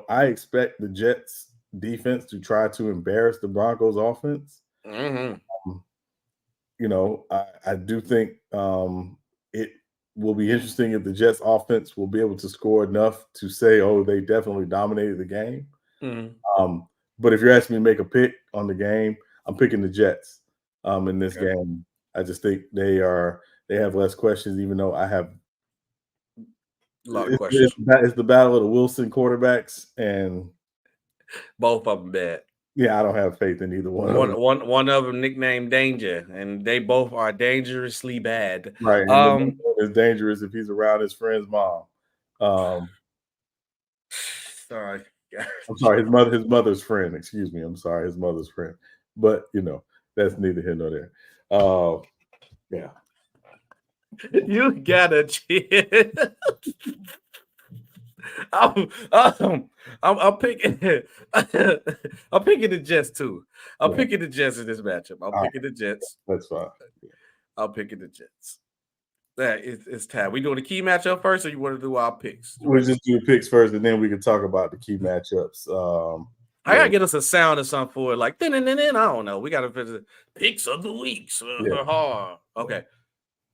I expect the Jets defense to try to embarrass the Broncos offense. Mm-hmm. I do think it will be interesting if the Jets offense will be able to score enough to say, oh, they definitely dominated the game. Mm-hmm. But if you're asking me to make a pick on the game, I'm picking the Jets in this Okay. game. I just think they have less questions, even though I have A lot of questions. it's the battle of the Wilson quarterbacks, and Both of them bad. yeah, I don't have faith in either one of them. One of them nicknamed Danger, and they both are dangerously bad. Right, and the one is dangerous if he's around his friend's mom. Sorry. I'm sorry, his mother's friend. Excuse me. I'm sorry, his mother's friend. But that's neither here nor there. Yeah. You gotta chill. I'm picking. I'm picking the Jets too. I'm picking the Jets in this matchup. I'm picking the Jets. That's fine. I'm picking the Jets. Yeah, it's time. We doing the key matchup first, or you want to do our picks? We'll just do the picks first, and then we can talk about the key matchups. I gotta get us a sound or something for it, like then. I don't know. We gotta visit picks of the weeks. Okay.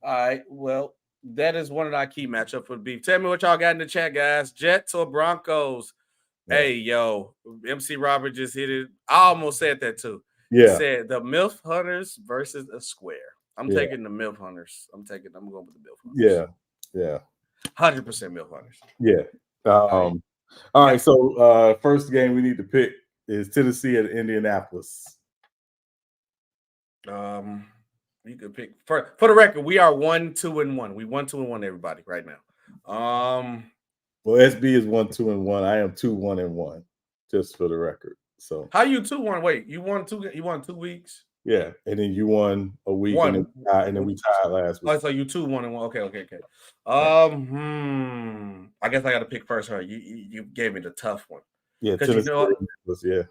All right. Well, that is one of our key matchup for the beef. Tell me what y'all got in the chat, guys. Jets or Broncos? Yeah. Hey, yo, MC Robert just hit it. I almost said that too. Yeah. He said the MILF Hunters versus a square. I'm taking the MILF Hunters. I'm going with the MILF Hunters. Yeah. 100% MILF Hunters. Yeah. All right. So first game we need to pick is Tennessee at Indianapolis. You could pick for the record. We are 1-2-1. We 1-2-1. Everybody right now. Well, SB is 1-2-1. I am 2-1-1. Just for the record. So how you 2-1? Wait, you won 2? You won 2 weeks? Yeah, and then you won a week, and then we tied last week. Oh, so you 2-1-1. Okay. I guess I got to pick first. Huh? You gave me the tough one. Yeah, because yeah.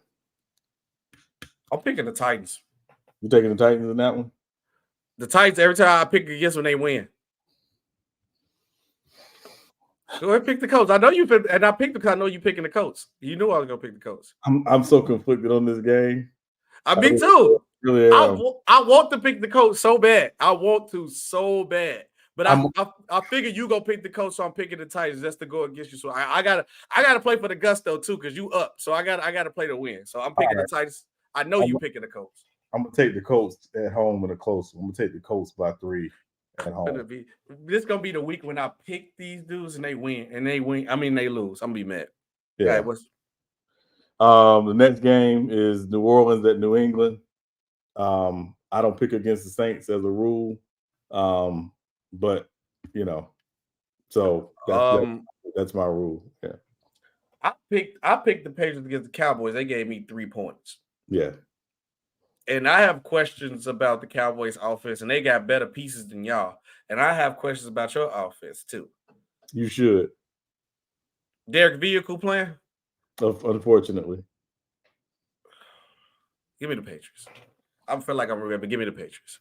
I'm picking the Titans. You taking the Titans in that one? The Titans. Every time I pick against when they win. Go ahead, pick the Colts. I know you picked, and I picked because I know you picking the Colts. You knew I was gonna pick the Colts. I'm so conflicted on this game. Me too. Really, I want to pick the Colts so bad. I want to so bad, but I figure you gonna pick the Colts, so I'm picking the Titans just to go against you. So I gotta play for the gusto too, because you up. So I gotta play to win. So I'm picking the Titans. I know you picking the Colts. I'm gonna take the Colts at home in a close. I'm gonna take the Colts by 3 at home. This is gonna be the week when I pick these dudes and they win. I mean they lose. I'm gonna be mad. Yeah. The next game is New Orleans at New England. I don't pick against the Saints as a rule, but so that's my rule. Yeah. I picked the Patriots against the Cowboys. They gave me 3 points. Yeah. And I have questions about the Cowboys offense, and they got better pieces than y'all. And I have questions about your offense too. You should. Derek Vehicle playing? Unfortunately. Give me the Patriots. I feel like I'm regret, but give me the Patriots.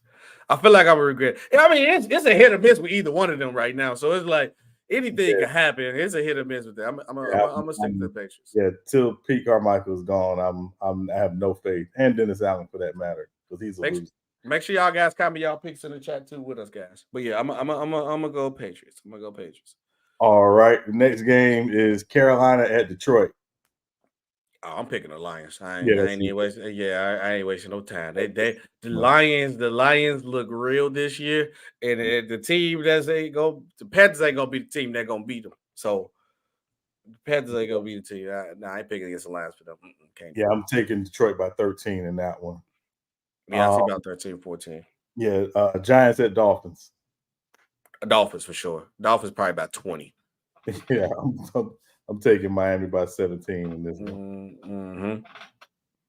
I feel like I'm a regret. I mean, it's a hit or miss with either one of them right now. So it's like anything can happen. It's a hit or miss with that. I'm gonna stick to the Patriots. Yeah, till Pete Carmichael's gone, I have no faith, and Dennis Allen for that matter, because he's a loser. Make sure y'all guys comment y'all picks in the chat too with us, guys. But yeah, I'm gonna go Patriots. I'm gonna go Patriots. All right. The next game is Carolina at Detroit. Oh, I'm picking the Lions. I ain't wasting no time. The Lions look real this year, and the team the Panthers ain't gonna be the team that gonna beat them. So the Panthers ain't gonna be the team. I ain't picking against the Lions for them. I'm taking Detroit by 13 in that one. Yeah, I see about 13-14. Yeah, Giants at Dolphins. Dolphins for sure. Dolphins probably about 20. Yeah, I'm taking Miami by 17 in this one.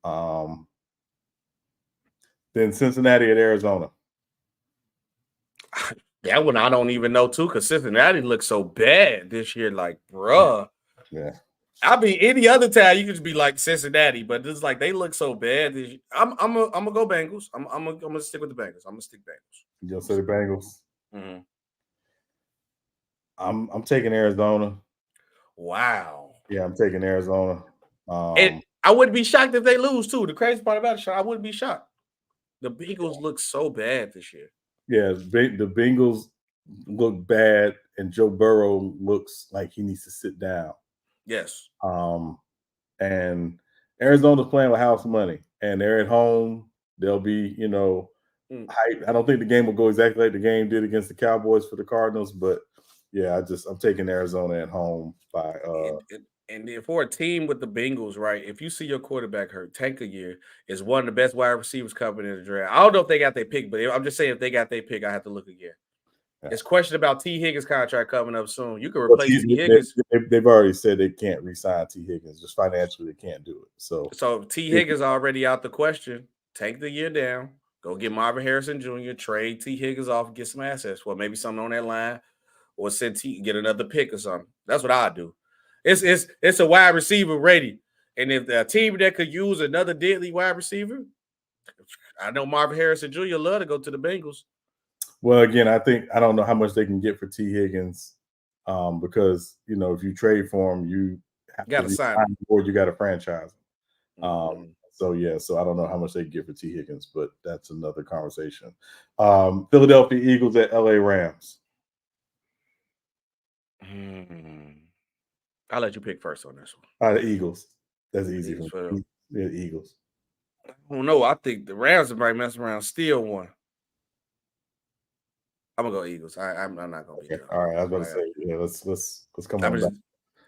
Mm-hmm. Then Cincinnati at Arizona. That one I don't even know too, because Cincinnati looks so bad this year. Like, bruh. Yeah. I mean, any other time you could just be like Cincinnati, but it's like they look so bad this year. I'm gonna go Bengals. I'm gonna stick with the Bengals. I'm gonna stick Bengals. You gonna say the Bengals? Mm-hmm. I'm taking Arizona. Wow. Yeah, I'm taking Arizona. And I wouldn't be shocked if they lose too. The crazy part about it, I wouldn't be shocked. The Bengals look so bad this year. Yeah, the Bengals look bad, and Joe Burrow looks like he needs to sit down. Yes. And Arizona's playing with house money, and they're at home. They'll be, hype. I don't think the game will go exactly like the game did against the Cowboys for the Cardinals, but yeah, I'm taking Arizona at home by. And then for a team with the Bengals, right? If you see your quarterback hurt, tank a year is one of the best wide receivers coming in the draft. I don't know if they got their pick, but I'm just saying if they got their pick, I have to look again. Yeah. It's question about T. Higgins' contract coming up soon. You can replace T. Higgins. They've already said they can't re-sign T. Higgins. Just financially, they can't do it. So T. Higgins already out the question. Take the year down. Go get Marvin Harrison Jr., trade T. Higgins off, get some assets. Well, maybe something on that line, or send T, get another pick or something. That's what I do. It's a wide receiver ready. And if the team that could use another deadly wide receiver, I know Marvin Harrison Jr. love to go to the Bengals. Well, again, I don't know how much they can get for T. Higgins, because if you trade for him, you have to sign him, or you got to franchise him. So I don't know how much they can get for T. Higgins, but that's another conversation. Philadelphia Eagles at LA Rams. I'll let you pick first on this one. The Eagles. That's easy for me. Yeah, the Eagles. I don't know. I think the Rams might mess around, steal one. I'm gonna go Eagles. I'm not gonna be okay. All right, I was about to say, yeah, let's come on back.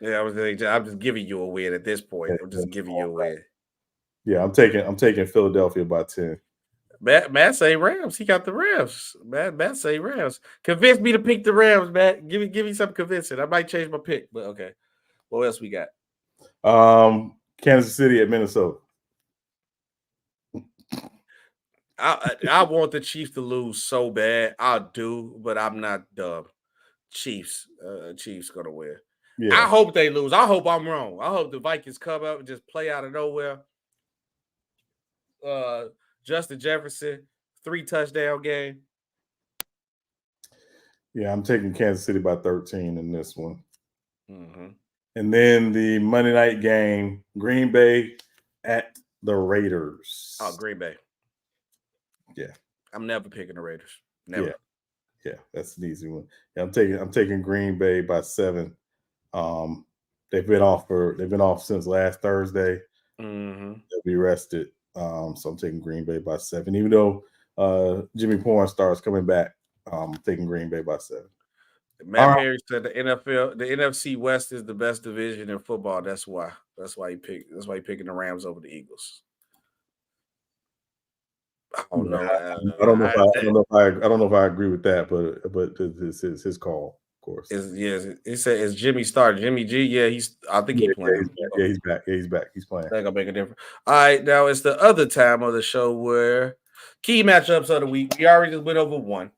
Yeah, I'm just giving you a win at this point. I'm just giving you a win. Yeah, I'm taking Philadelphia by 10. Matt say Rams. He got the Rams. Matt say Rams. Convince me to pick the Rams, Matt. Give me some convincing. I might change my pick, but okay. What else we got? Kansas City at Minnesota. I want the Chiefs to lose so bad. I do, but I'm not dumb. Chiefs gonna win. Yeah. I hope they lose. I hope I'm wrong. I hope the Vikings come up and just play out of nowhere. Justin Jefferson, 3 touchdown game. Yeah, I'm taking Kansas City by 13 in this one. Mm-hmm. And then the Monday night game, Green Bay at the Raiders. Oh, Green Bay. Yeah. I'm never picking the Raiders. Never. Yeah, that's an easy one. Yeah, I'm taking Green Bay by 7. They've been off since last Thursday. Mm-hmm. They'll be rested. So I'm taking Green Bay by 7. Even though Jimmy Pornstar is coming back, I'm taking Green Bay by 7. Matt Perry said the NFC West is the best division in football. That's why he picking the Rams over the Eagles. I don't know. I don't know if I agree with that, but it's his call, of course. He said it's Jimmy started. Jimmy G, I think he's playing. He's back. Yeah, he's back. He's playing. That's gonna make a difference. All right, now it's the other time of the show where key matchups of the week. We already just went over one.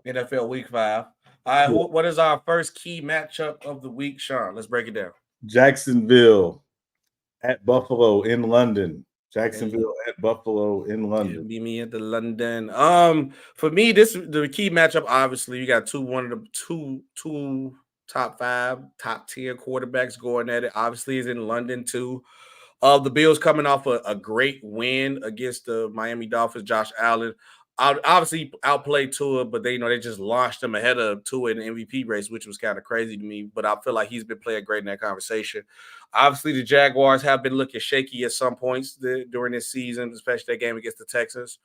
NFL Week 5. All right, what is our first key matchup of the week, Sean? Let's break it down. Jacksonville at Buffalo in London. Jacksonville at Buffalo in London. Be me at the London. For me, this is the key matchup. Obviously, you got one of the two top 5, top 10 quarterbacks going at it. Obviously, is in London too. The Bills coming off a great win against the Miami Dolphins. Josh Allen obviously outplayed Tua, but they just launched him ahead of Tua in the MVP race, which was kind of crazy to me. But I feel like he's been playing great in that conversation. Obviously, the Jaguars have been looking shaky at some points during this season, especially that game against the Texans.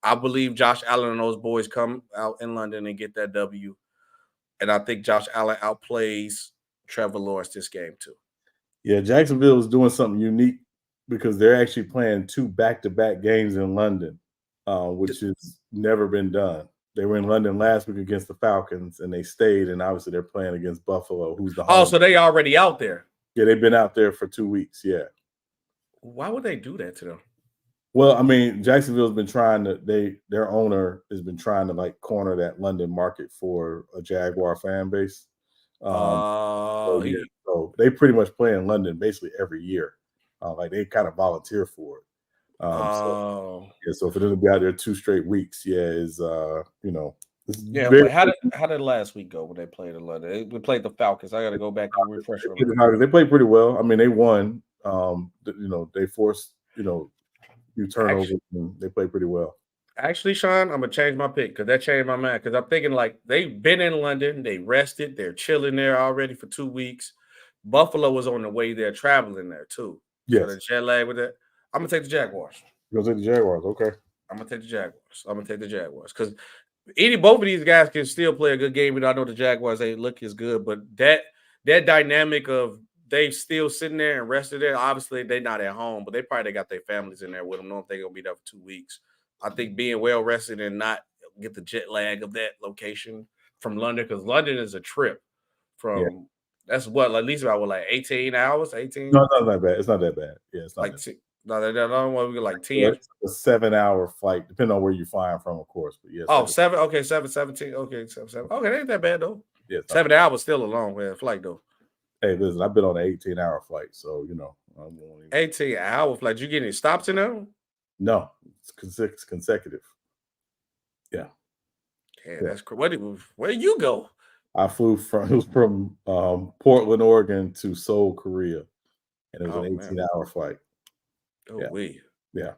I believe Josh Allen and those boys come out in London and get that W. And I think Josh Allen outplays Trevor Lawrence this game too. Yeah, Jacksonville is doing something unique because they're actually playing 2 back-to-back games in London, which has never been done. They were in London last week against the Falcons, and they stayed, and obviously they're playing against Buffalo, who's the home. Oh, so they already out there. Yeah, they've been out there for 2 weeks, yeah. Why would they do that to them? Well, I mean, Jacksonville's been trying to their owner has been trying to corner that London market for a Jaguar fan base. So they pretty much play in London basically every year. They kind of volunteer for it. So for them to be out there 2 straight weeks, is Yeah, but how did last week go when they played in London? They played the Falcons. I got to go back and refresh. They played pretty well. I mean, they won. They forced few turnovers. And they played pretty well. Actually, Sean, I'm gonna change my pick because that changed my mind. Because I'm thinking like they've been in London, they rested, they're chilling there already for 2 weeks. Buffalo was on the way there, traveling there too. Yes. So the jet lag with that. I'm gonna take the Jaguars. You're gonna take the Jaguars, okay? I'm gonna take the Jaguars because both of these guys can still play a good game. And I know the Jaguars ain't look as good, but that dynamic of they still sitting there and rested there. Obviously, they're not at home, but they probably got their families in there with them. Know if they're gonna be there for 2 weeks. I think being well rested and not get the jet lag of that location from London, because London is a trip from that's what at least about 18 hours, 18. No, not that bad. It's not that bad. Yeah, it's not like no, that don't want to be like 10. It's a 7-hour flight, depending on where you're flying from, of course. But yes. 7. Okay, 17. Okay, 7. Okay, that ain't that bad though. Yeah, 7 hours still a long flight though. Hey, listen, I've been on an 18-hour flight, so 18-hour flight. You get any stops in there? No, it's consecutive. Yeah. That's crazy. Where did you go? I flew from Portland, Oregon to Seoul, Korea, and it was an 18-hour flight. Oh, yeah.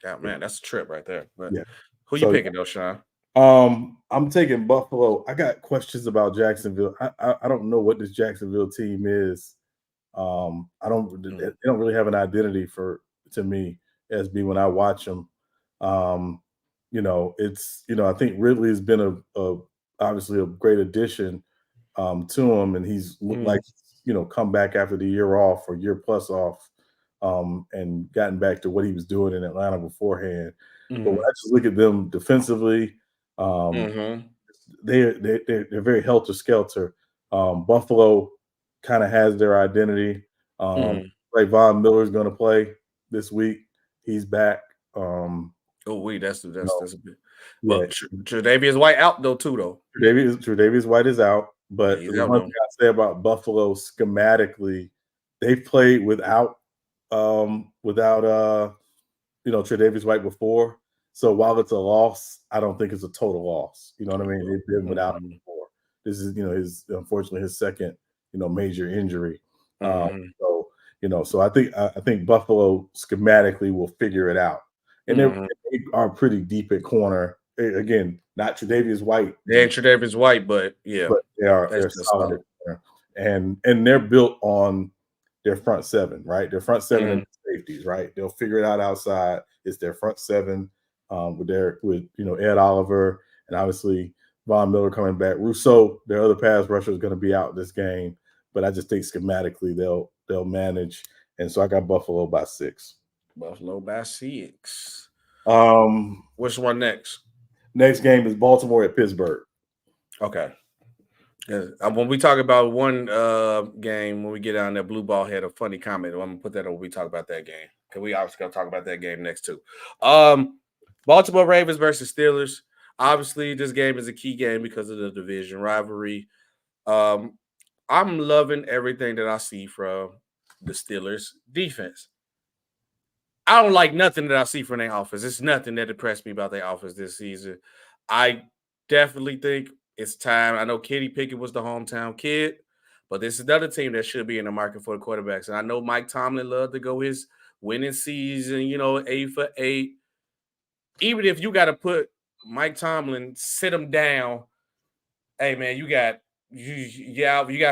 Yeah, man, that's a trip right there. But yeah. Who you picking though, Sean? I'm taking Buffalo. I got questions about Jacksonville. I don't know what this Jacksonville team is. They don't really have an identity to me as being when I watch them. I think Ridley has been obviously a great addition to him, and he's looked like come back after the year off or year plus off, and gotten back to what he was doing in Atlanta beforehand. But when I just look at them defensively, they're very helter skelter. Buffalo kind of has their identity. Like Von Miller's going to play this week. He's back. That's a bit. Well, Tre'Davious White out though too though. Tre'Davious White is out, but the one thing I say about Buffalo schematically, they've played without Tre'Davious White before. So while it's a loss, I don't think it's a total loss. You know what I mean? They've been without him before. This is unfortunately his second major injury. So I think Buffalo schematically will figure it out. And they are pretty deep at corner. Again, not Tre'Davious White. They ain't Tre'Davious White, but yeah. But they're solid. And they're built on their front seven, right? Their front seven and safeties, right? They'll figure it out outside. It's their front seven with Ed Oliver and obviously Von Miller coming back. Rousseau, their other pass rusher, is going to be out this game. But I just think schematically they'll manage. And so I got Buffalo by 6. Buffalo by 6. Which one next? Next game is Baltimore at Pittsburgh. Okay. When we talk about one game, when we get down there, Blue Ball had a funny comment. I'm gonna put that over. We talk about that game because we obviously gonna talk about that game next too. Baltimore Ravens versus Steelers. Obviously, this game is a key game because of the division rivalry. I'm loving everything that I see from the Steelers defense. I don't like nothing that I see from their offense. It's nothing that impressed me about their offense this season. I definitely think it's time. I know Kenny Pickett was the hometown kid, but this is another team that should be in the market for the quarterbacks. And I know Mike Tomlin loved to go his winning season, 8 for 8. Even if you got to put Mike Tomlin, sit him down. Hey, man, you got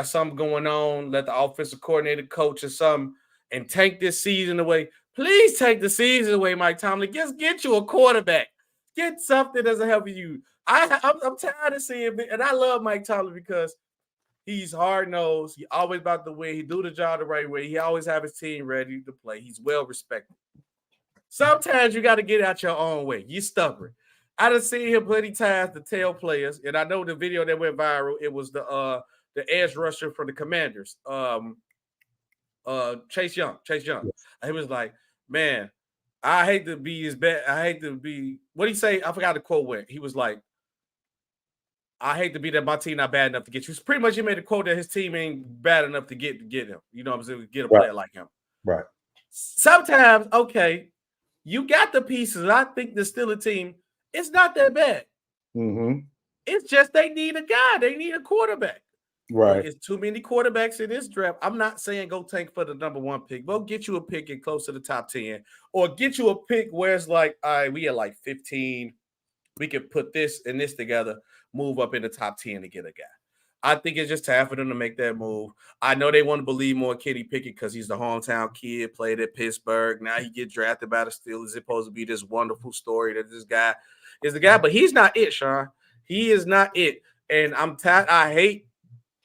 something going on. Let the offensive coordinator coach or something and take this season away. Please take the season away, Mike Tomlin. Just get you a quarterback. Get something that's helping you. I'm tired of seeing it, and I love Mike Tomlin because he's hard-nosed. He always about to win. He do the job the right way. He always have his team ready to play. He's well-respected. Sometimes you got to get out your own way. You're stubborn. I done seen him plenty times to tell players, and I know the video that went viral, it was the edge rusher for the Commanders, Chase Young. Yes. He was like, man, I hate to be his bad. I hate to be, what did he say? I forgot the quote went. He was like, I hate to be that my team not bad enough to get you. Pretty much he made a quote that his team ain't bad enough to get him. You know what I'm saying? Get a player like him. Right. Sometimes, okay, you got the pieces. I think the Steelers team, it's not that bad. Mm-hmm. It's just they need a guy. They need a quarterback. Right. But it's too many quarterbacks in this draft. I'm not saying go tank for the number 1 pick. Go get you a pick and close to the top 10, or get you a pick where it's like, all right, we at like 15. We could put this and this together, move up in the top 10 to get a guy. I think it's just time for them to make that move. I know they want to believe more in Kenny Pickett because he's the hometown kid, played at Pittsburgh. Now he get drafted by the Steelers. It's supposed to be this wonderful story that this guy is the guy, but he's not it, Sean. He is not it. And I hate,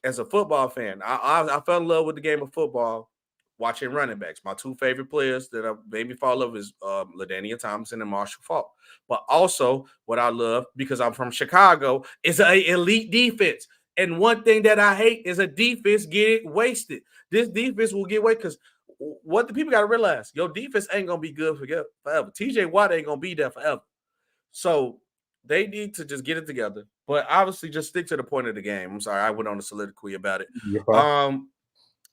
as a football fan, I fell in love with the game of football watching running backs. My 2 favorite players that made me fall in love is LaDainian Thompson and Marshall Faulk. But also what I love, because I'm from Chicago, is an elite defense. And one thing that I hate is a defense get wasted. This defense will get wasted because what the people got to realize, your defense ain't going to be good forever. TJ Watt ain't going to be there forever. So they need to just get it together. But obviously just stick to the point of the game. I'm sorry, I went on a soliloquy about it.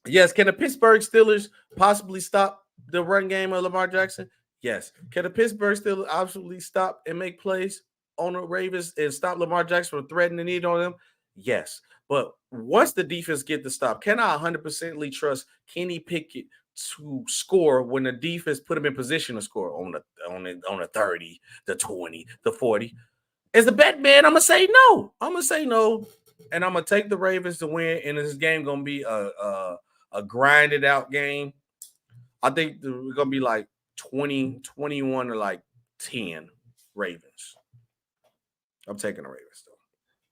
Yes, can the Pittsburgh Steelers possibly stop the run game of Lamar Jackson? Yes. Can the Pittsburgh Steelers absolutely stop and make plays on the Ravens and stop Lamar Jackson from threatening it on them? Yes. But once the defense get to stop, can I 100% trust Kenny Pickett to score when the defense put him in position to score on the 30, the 20, the 40? As a bet man, I'm going to say no. And I'm going to take the Ravens to win, and this game going to be a grinded out game. I think we're going to be like 20, 21 or like 10 Ravens. I'm taking the Ravens, though.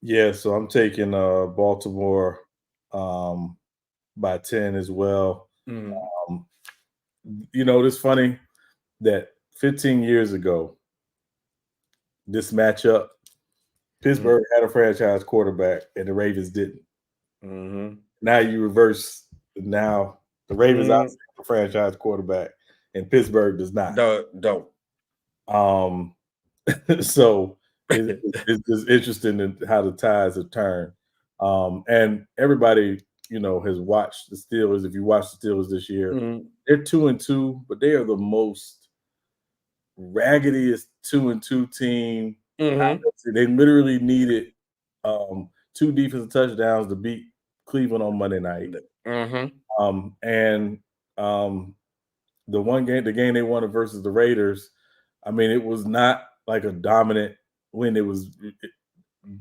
Yeah, so I'm taking Baltimore by 10 as well. It's funny that 15 years ago, this matchup, Pittsburgh had a franchise quarterback and the Ravens didn't. Now you reverse. Now the Ravens have a franchise quarterback and Pittsburgh does not. Don't. So it's interesting in how the tides have turned. And everybody, has watched the Steelers. If you watch the Steelers this year, they're 2-2, but they are the most raggediest 2-2 team. They literally needed 2 defensive touchdowns to beat Cleveland on Monday night. The game they won versus the Raiders, I mean, it was not like a dominant win.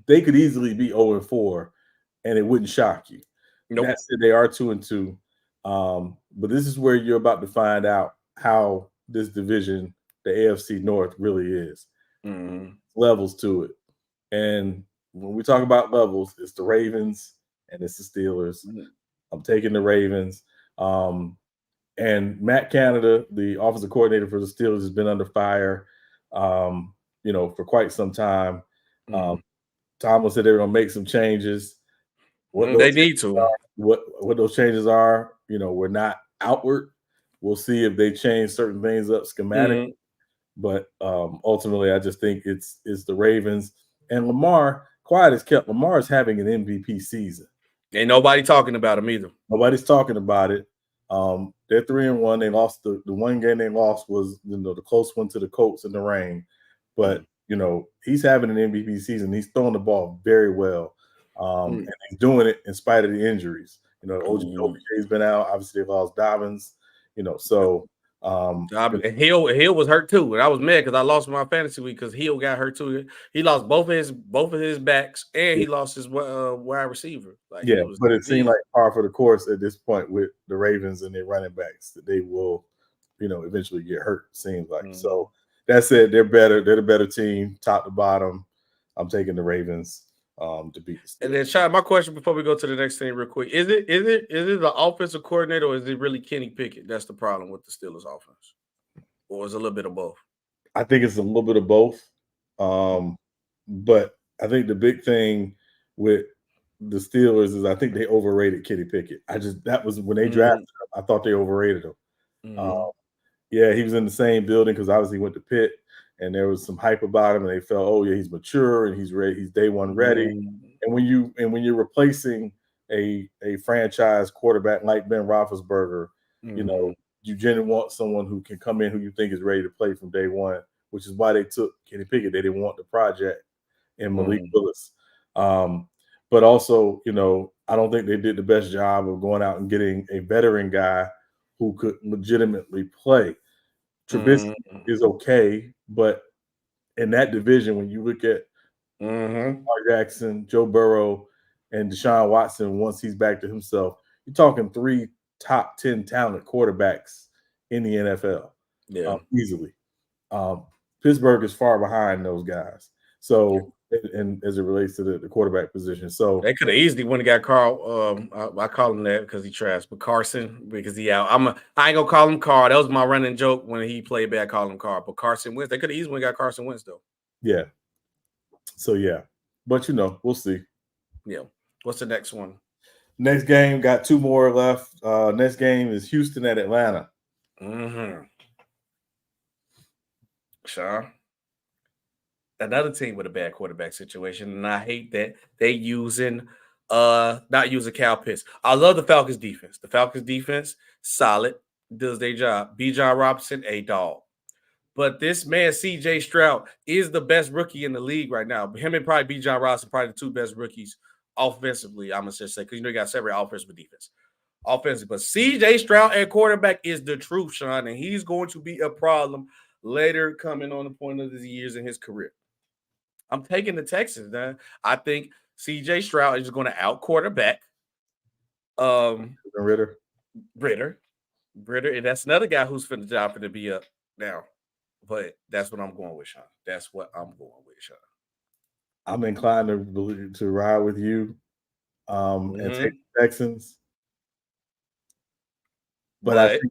They could easily be 0-4 and it wouldn't shock you. Nope. That said, they are 2-2. But this is where you're about to find out how this division, the AFC North, really is. Levels to it. And when we talk about levels, it's the Ravens and it's the Steelers. I'm taking the Ravens. And Matt Canada, the offensive coordinator for the Steelers, has been under fire, for quite some time. Tomlin said they were going to make some changes. They need to. What those changes are, we're not outward. We'll see if they change certain things up schematically. But ultimately, I just think it's the Ravens. And Lamar, quiet as kept, Lamar is having an MVP season. Ain't nobody talking about him either. Nobody's talking about it. They're 3-1. They lost the one game they lost was the close one to the Colts in the rain. But he's having an MVP season. He's throwing the ball very well. And he's doing it in spite of the injuries. OBJ's been out. Obviously, they lost Dobbins. And Hill was hurt too, and I was mad because I lost my fantasy week because Hill got hurt too. He lost both of his backs, and he lost his wide receiver. But it seemed like par for the course at this point with the Ravens and their running backs that they will, eventually get hurt. Seems like so. That said, they're better. They're the better team, top to bottom. I'm taking the Ravens to beat the Steelers. And then, Shad, my question before we go to the next thing, real quick: is it the offensive coordinator, or is it really Kenny Pickett that's the problem with the Steelers' offense, or is it a little bit of both? I think it's a little bit of both. But I think the big thing with the Steelers is I think they overrated Kenny Pickett. That was when they drafted him, I thought they overrated him. He was in the same building because obviously he went to Pitt. And there was some hype about him, and they felt, oh yeah, he's mature and he's ready. He's day one ready. And when you're replacing a franchise quarterback like Ben Roethlisberger, you generally want someone who can come in who you think is ready to play from day one, which is why they took Kenny Pickett. They didn't want the project and Malik Willis. But also, I don't think they did the best job of going out and getting a veteran guy who could legitimately play. Trubisky is okay, but in that division, when you look at Lamar Jackson, Joe Burrow, and Deshaun Watson, once he's back to himself, you're talking 3 top 10 talent quarterbacks in the NFL. Easily. Pittsburgh is far behind those guys. So, and as it relates to the quarterback position, so they could have easily went and got Carl. I call him that because he trash, but Carson because he out. I ain't gonna call him Carl. That was my running joke when he played bad. Call him Carl, but Carson Wentz. They could have easily got Carson Wentz though. Yeah. So yeah, but we'll see. Yeah. What's the next one? Next game, got 2 more left. Next game is Houston at Atlanta. Sean, another team with a bad quarterback situation, and I hate that they not using Cal Pitts. I love the Falcons defense. The Falcons defense, solid, does their job. Bijan Robinson, a dog. But this man, CJ Stroud, is the best rookie in the league right now. Him and probably Bijan Robinson, probably the 2 best rookies offensively, I'm going to just say, because you got separate offense with defense. Offensive. But CJ Stroud at quarterback is the truth, Sean, and he's going to be a problem later coming on the point of the years in his career. I'm taking the Texans, man. I think CJ Stroud is going to out quarterback Ritter. And that's another guy who's for the job for to be up now. But that's what I'm going with, Sean. I'm inclined to ride with you and take the Texans. But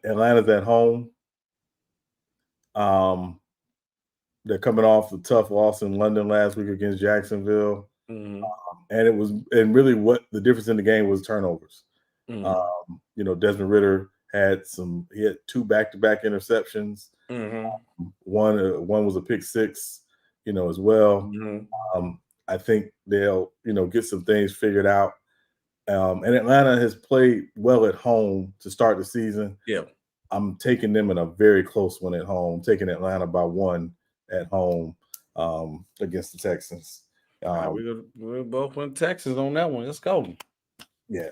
Atlanta's at home. They're coming off a tough loss in London last week against Jacksonville. And really what the difference in the game was turnovers. Desmond Ritter had 2 back-to-back interceptions. One was a pick 6, as well. I think they'll, get some things figured out. And Atlanta has played well at home to start the season. Yeah. I'm taking them in a very close one at home, taking Atlanta by 1 at home against the Texans. We both went Texas on that one. Let's go. Yeah.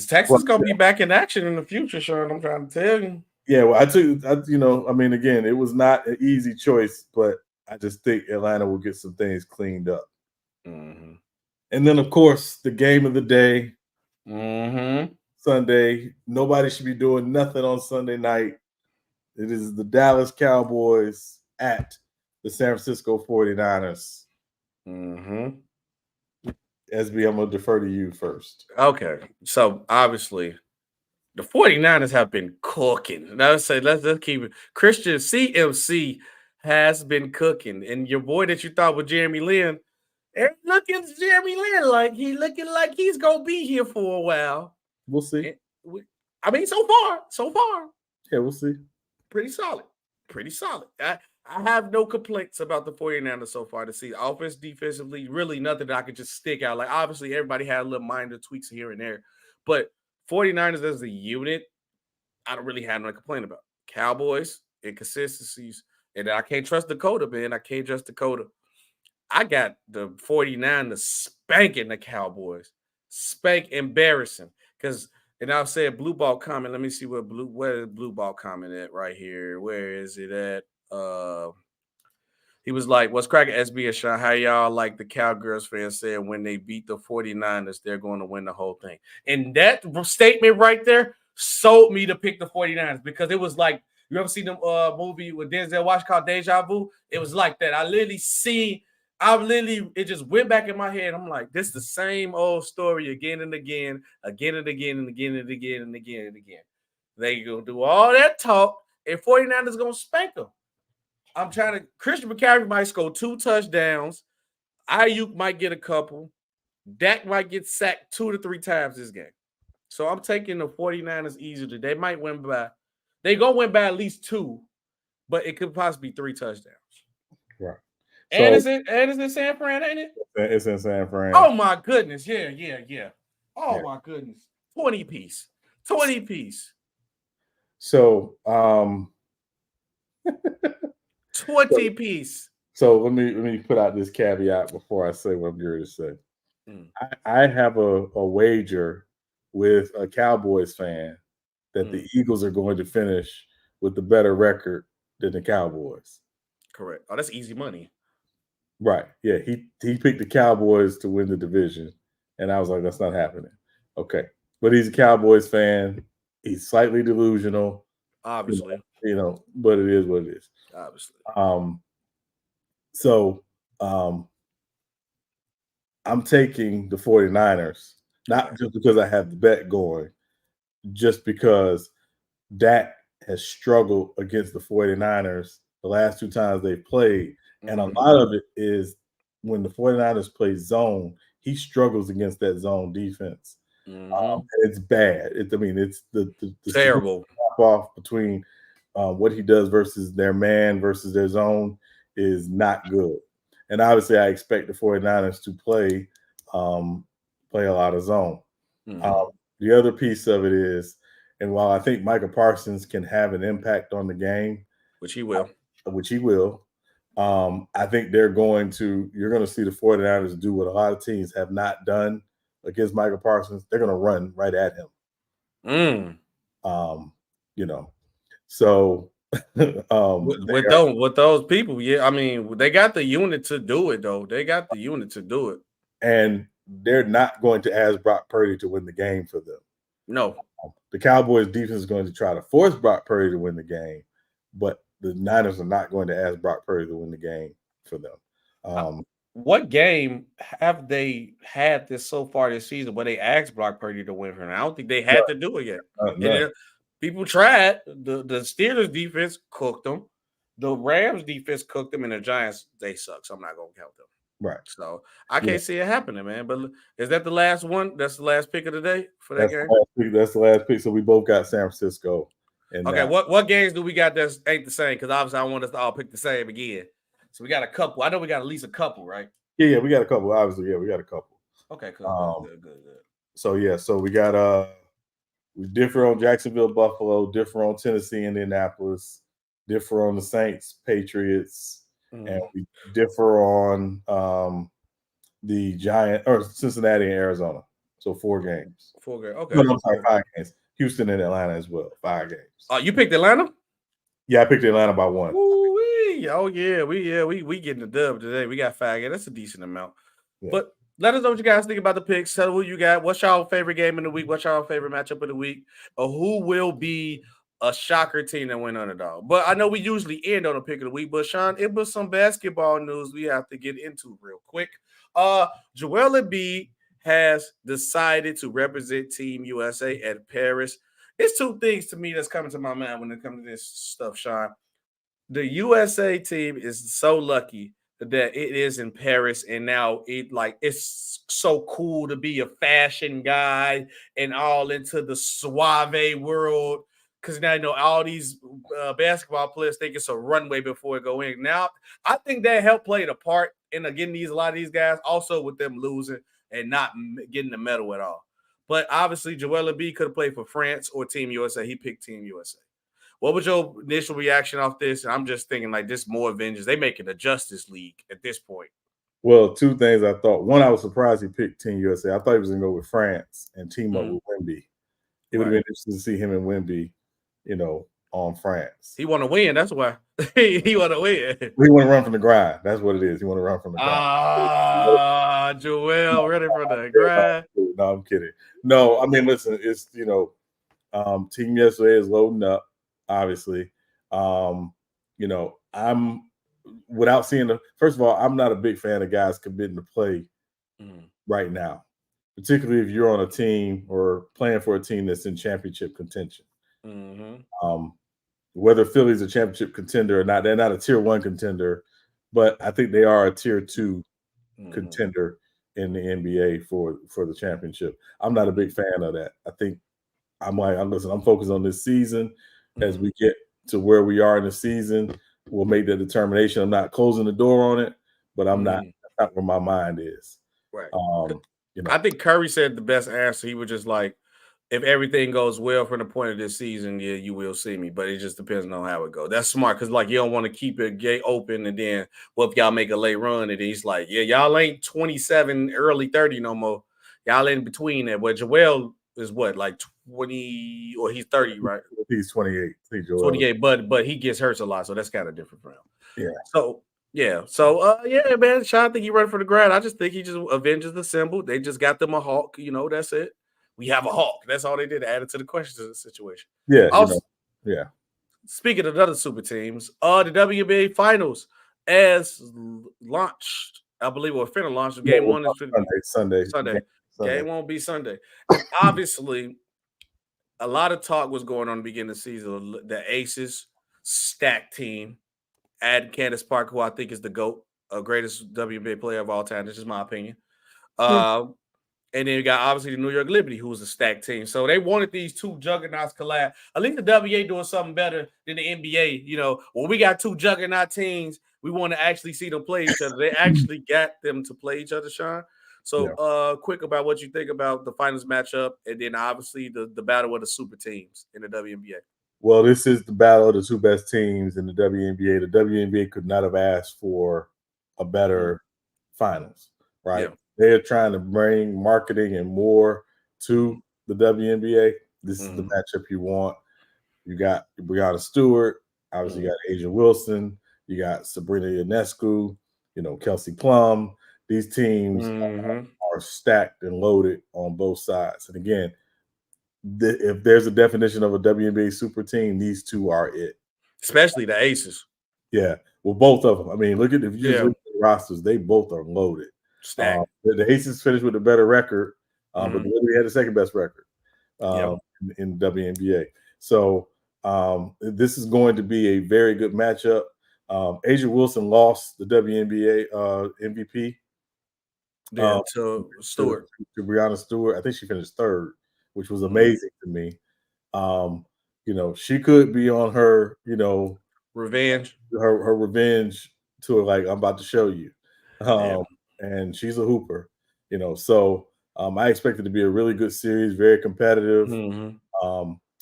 Texas going to be back in action in the future, Sean. I'm trying to tell you. Yeah, well, again, it was not an easy choice, but I just think Atlanta will get some things cleaned up. And then, of course, the game of the day, Sunday. Nobody should be doing nothing on Sunday night. It is the Dallas Cowboys at the San Francisco 49ers. SB, I'm going to defer to you first. Okay. So, obviously, the 49ers have been cooking. And I would say, let's keep it. Christian CMC has been cooking. And your boy that you thought was Jeremy Lin, looking at Jeremy Lin like he's going to be here for a while. We'll see. So far. Yeah, we'll see. Pretty solid. I have no complaints about the 49ers so far to see. Offense, defensively, really nothing that I could just stick out. Like, obviously, everybody had a little minor tweaks here and there. But 49ers as a unit, I don't really have no complaint about. Cowboys, inconsistencies. And I can't trust Dakota, man. I got the 49ers spanking the Cowboys. Embarrassing. And I'll say a blue ball comment. Let me see where is blue ball comment at right here. Where is it at? He was like, what's cracking SB and Sean? How y'all like the Cowgirls fans said when they beat the 49ers, they're going to win the whole thing. And that statement right there sold me to pick the 49ers because it was like, you ever seen the movie with Denzel Washington called Deja Vu? It was like that. It just went back in my head. I'm like, this is the same old story again and again. They going to do all that talk, and 49ers going to spank them. Christian McCaffrey might score 2 touchdowns. Ayuk might get a couple. Dak might get sacked 2 to 3 times this game. So I'm taking the 49ers easily. They might win by, they're going to win by at least 2, but it could possibly be 3 touchdowns. Right. And it's in San Fran, ain't it? It's in San Fran. Oh, my goodness. Yeah. Oh, my goodness. 20 piece. So, 20 piece. So let me put out this caveat before I say what I'm going to say. I have a wager with a Cowboys fan that the Eagles are going to finish with a better record than the Cowboys. Correct. Oh, that's easy money. Right. Yeah. He picked the Cowboys to win the division. And I was like, that's not happening. Okay. But he's a Cowboys fan. He's slightly delusional. Obviously. But it is what it is. Obviously. So I'm taking the 49ers, not just because I have the bet going, just because Dak has struggled against the 49ers the last 2 times they've played. And a lot of it is when the 49ers play zone, he struggles against that zone defense. And it's bad. It's the terrible off between what he does versus their man versus their zone is not good. And obviously I expect the 49ers to play a lot of zone. The other piece of it is, and while I think Micah Parsons can have an impact on the game, which he will, I think you're going to see the 49ers do what a lot of teams have not done against Micah Parsons. They're going to run right at him. So with those people, yeah, I mean, they got the unit to do it, though. They got the unit to do it. And they're not going to ask Brock Purdy to win the game for them. No. The Cowboys defense is going to try to force Brock Purdy to win the game, but the Niners are not going to ask Brock Purdy to win the game for them. What game have they had this so far this season where they asked Brock Purdy to win for them? I don't think they had to do it yet. People tried. The Steelers defense cooked them. The Rams defense cooked them, and the Giants, they suck, so I'm not going to count them. Right. So I can't see it happening, man. But is that the last one? That's the last pick of the day for that game? That's the last pick. So we both got San Francisco. Okay, what games do we got that ain't the same? Because obviously I want us to all pick the same again. So we got a couple. I know we got at least a couple, right? Yeah, we got a couple. Obviously, yeah, we got a couple. Okay, cool. Good. So we got we differ on Jacksonville, Buffalo, differ on Tennessee, Indianapolis, differ on the Saints, Patriots, and we differ on the Giants or Cincinnati and Arizona. So 4 games. 4 games. Okay. No, I'm sorry, 5 games. Houston and Atlanta as well. 5 games. You picked Atlanta? Yeah, I picked Atlanta by 1. Ooh-wee. Oh yeah, we getting the dub today. We got 5 games. That's a decent amount. Yeah. But let us know what you guys think about the picks. Tell who you got. What's y'all favorite game of the week? What's y'all favorite matchup of the week? Or who will be a shocker team that went underdog? But I know we usually end on a pick of the week. But Sean, it was some basketball news we have to get into real quick. Joel Embiid has decided to represent Team USA at Paris. It's 2 things to me that's coming to my mind when it comes to this stuff, Sean. The USA team is so lucky that it is in Paris, and now it's so cool to be a fashion guy and all into the suave world, because now all these basketball players think it's a runway before it go in. Now, I think that helped play the part in getting a lot of these guys, also with them losing and not getting the medal at all. But obviously, Joel Embiid could have played for France or Team USA. He picked Team USA. What was your initial reaction off this? And I'm just thinking this more Avengers. They making a Justice League at this point. Well, 2 things I thought. One, I was surprised he picked Team USA. I thought he was going to go with France and team up with Wemby. It would have been interesting to see him and Wemby, on France. He want to win. That's why. he want to win. He want to run from the grind. That's what it is. He want to run from the grind. Joel, ready for the grind. No, I'm kidding. No, I mean, listen, it's, Team USA is loading up. Obviously, I'm without seeing first of all, I'm not a big fan of guys committing to play right now, particularly if you're on a team or playing for a team that's in championship contention. Whether Philly's a championship contender or not, they're not a tier 1 contender, but I think they are a tier 2 contender in the NBA for the championship. I'm not a big fan of that. I think I'm focused on this season. As we get to where we are in the season, we'll make that determination. I'm not closing the door on it, but I'm not where my mind is. Right. I think Curry said the best answer. He was just like, if everything goes well from the point of this season, yeah, you will see me. But it just depends on how it goes. That's smart because like you don't want to keep it gate open, and then if y'all make a late run, and he's like, yeah, y'all ain't 27, early 30 no more. Y'all in between that. But Joel is what, like 20, or he's 30, right? He's 28. 28, but he gets hurt a lot, so that's kind of different for him. Yeah. So yeah, yeah, man. Sean, I think he run for the ground. I just think he just avenges the symbol. They just got them a hawk. That's it. We have a hawk. That's all they did. Added to the question of the situation. Yeah. Also, yeah. Speaking of other super teams, the WNBA finals as launched. I believe we're finna launch. Game one is Sunday. Game won't be Sunday, and obviously, a lot of talk was going on at the beginning of the season. The Aces stacked team. Add Candace Parker, who I think is the GOAT, greatest WNBA player of all time. This is my opinion. And then you got obviously the New York Liberty, who was a stacked team. So they wanted these two juggernauts collab. I think the WNBA doing something better than the NBA. When we got two juggernaut teams, we want to actually see them play each other. They actually got them to play each other, Sean. So quick about what you think about the finals matchup, and then obviously the battle of the super teams in the WNBA. Well, this is the battle of the two best teams in the WNBA. The WNBA could not have asked for a better finals, right? Yeah. They're trying to bring marketing and more to the WNBA. This is the matchup you want. You got Brianna Stewart. Obviously, you got Asia Wilson. You got Sabrina Ionescu. Kelsey Plum. These teams are stacked and loaded on both sides. And again, if there's a definition of a WNBA super team, these two are it. Especially the Aces. Yeah. Well, both of them. I mean, if you just look at the rosters, they both are loaded. The Aces finished with a better record, but the Liberty had the second best record in WNBA. So this is going to be a very good matchup. Asia Wilson lost the WNBA MVP to Stewart. To Brianna Stewart. I think she finished third, which was amazing to me. She could be on her, revenge. Her revenge tour, like I'm about to show you. And she's a hooper, So I expect it to be a really good series, very competitive.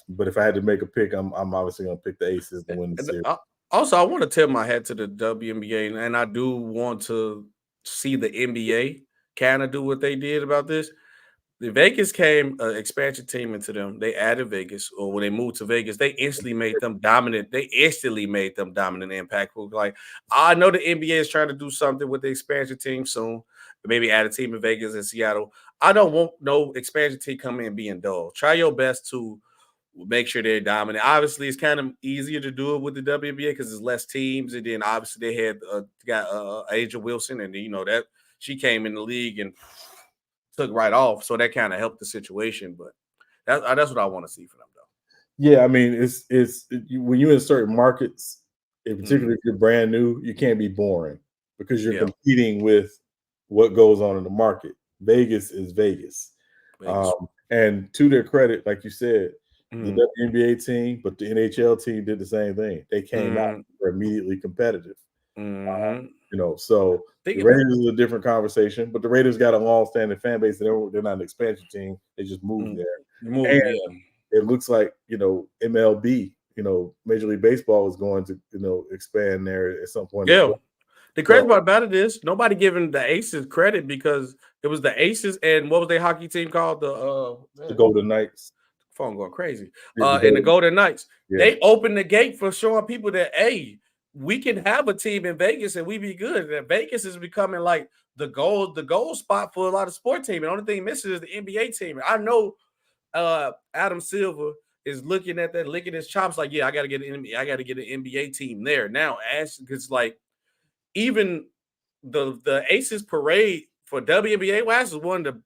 But if I had to make a pick, I'm obviously going to pick the Aces to win the series. Also, I want to tip my hat to the WNBA, and I do want to see the NBA kind of do what they did about this. The Vegas came an expansion team into them. They added Vegas, or when they moved to Vegas, they instantly made them dominant. They instantly made them dominant and impactful. Like, I know the NBA is trying to do something with the expansion team soon. Maybe add a team in Vegas and Seattle. I don't want no expansion team coming in being dull. Try your best to make sure they're dominant. Obviously, it's kind of easier to do it with the WNBA because there's less teams. And then obviously they had got Asia Wilson, and that she came in the league and took right off, so that kind of helped the situation. But that's what I want to see for them, though. Yeah, I mean, it's when you're in certain markets, particularly if you're brand new, you can't be boring because you're competing with what goes on in the market. Vegas is Vegas. And to their credit, like you said, the WNBA team, but the NHL team did the same thing. They came out and were immediately competitive. So the Raiders is a different conversation, but the Raiders got a long-standing fan base. They're not an expansion team. They just moved there. It looks like, MLB, Major League Baseball is going to, expand there at some point. Yeah. The crazy part about it is nobody giving the Aces credit because it was the Aces and what was their hockey team called? The Golden Knights. Phone going crazy. And the Golden Knights. Yeah. They opened the gate for showing people that, hey, we can have a team in Vegas and we be good. And Vegas is becoming like the goal spot for a lot of sport teams. The only thing missing is the NBA team. I know Adam Silver is looking at that, licking his chops, like, yeah, I gotta get an NBA team there. Now, because like even the Aces parade for WNBA wise is one of the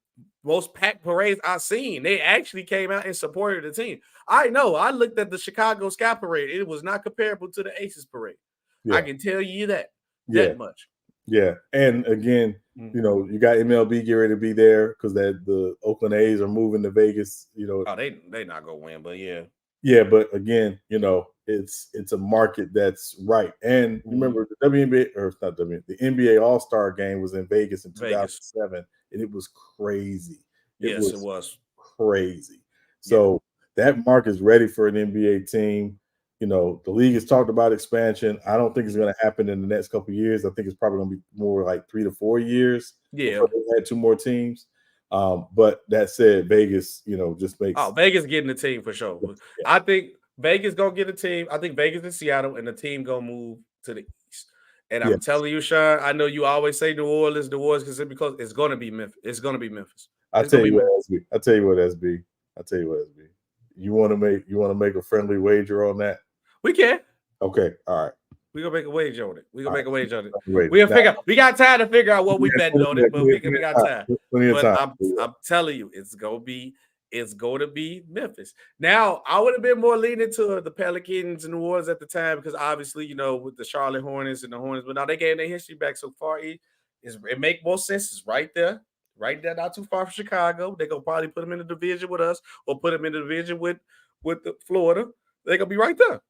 most packed parades I've seen. They actually came out and supported the team. I know. I looked at the Chicago Sky Parade. It was not comparable to the Aces parade. Yeah. I can tell you that much. Yeah. And again, you got MLB get ready to be there because the Oakland A's are moving to Vegas. Oh, they not gonna win, but yeah. Yeah, but again, it's a market that's right. And remember the WNBA, or not WNBA, the NBA All-Star game was in Vegas in 2007, and it was crazy. It was crazy. So that mark is ready for an NBA team. You know, the league has talked about expansion. I don't think it's going to happen in the next couple of years. I think it's probably going to be more like 3 to 4 years before they add 2 more teams. But that said, Vegas, you know, just makes Vegas getting the team for sure. Yeah. I think Vegas gonna get a team. I think Vegas and Seattle, and the team gonna move to the East. And I'm telling you, Sean, I know you always say New Orleans, because it's gonna be Memphis. It's gonna be Memphis. I'll tell you what, SB. You want to make a friendly wager on that? We can. Okay, all right. We're gonna make a wager on it. We'll figure. We got time to figure out what we betting on it, but we got time. But I'm telling you, it's gonna be Memphis. Now, I would have been more leaning to the Pelicans and New Orleans at the time because obviously, you know, with the Charlotte Hornets and the Hornets, but now they gained their history back so far. It make more sense. It's right there, not too far from Chicago. They're gonna probably put them in the division with us or put them in the division with the Florida. They're gonna be right there.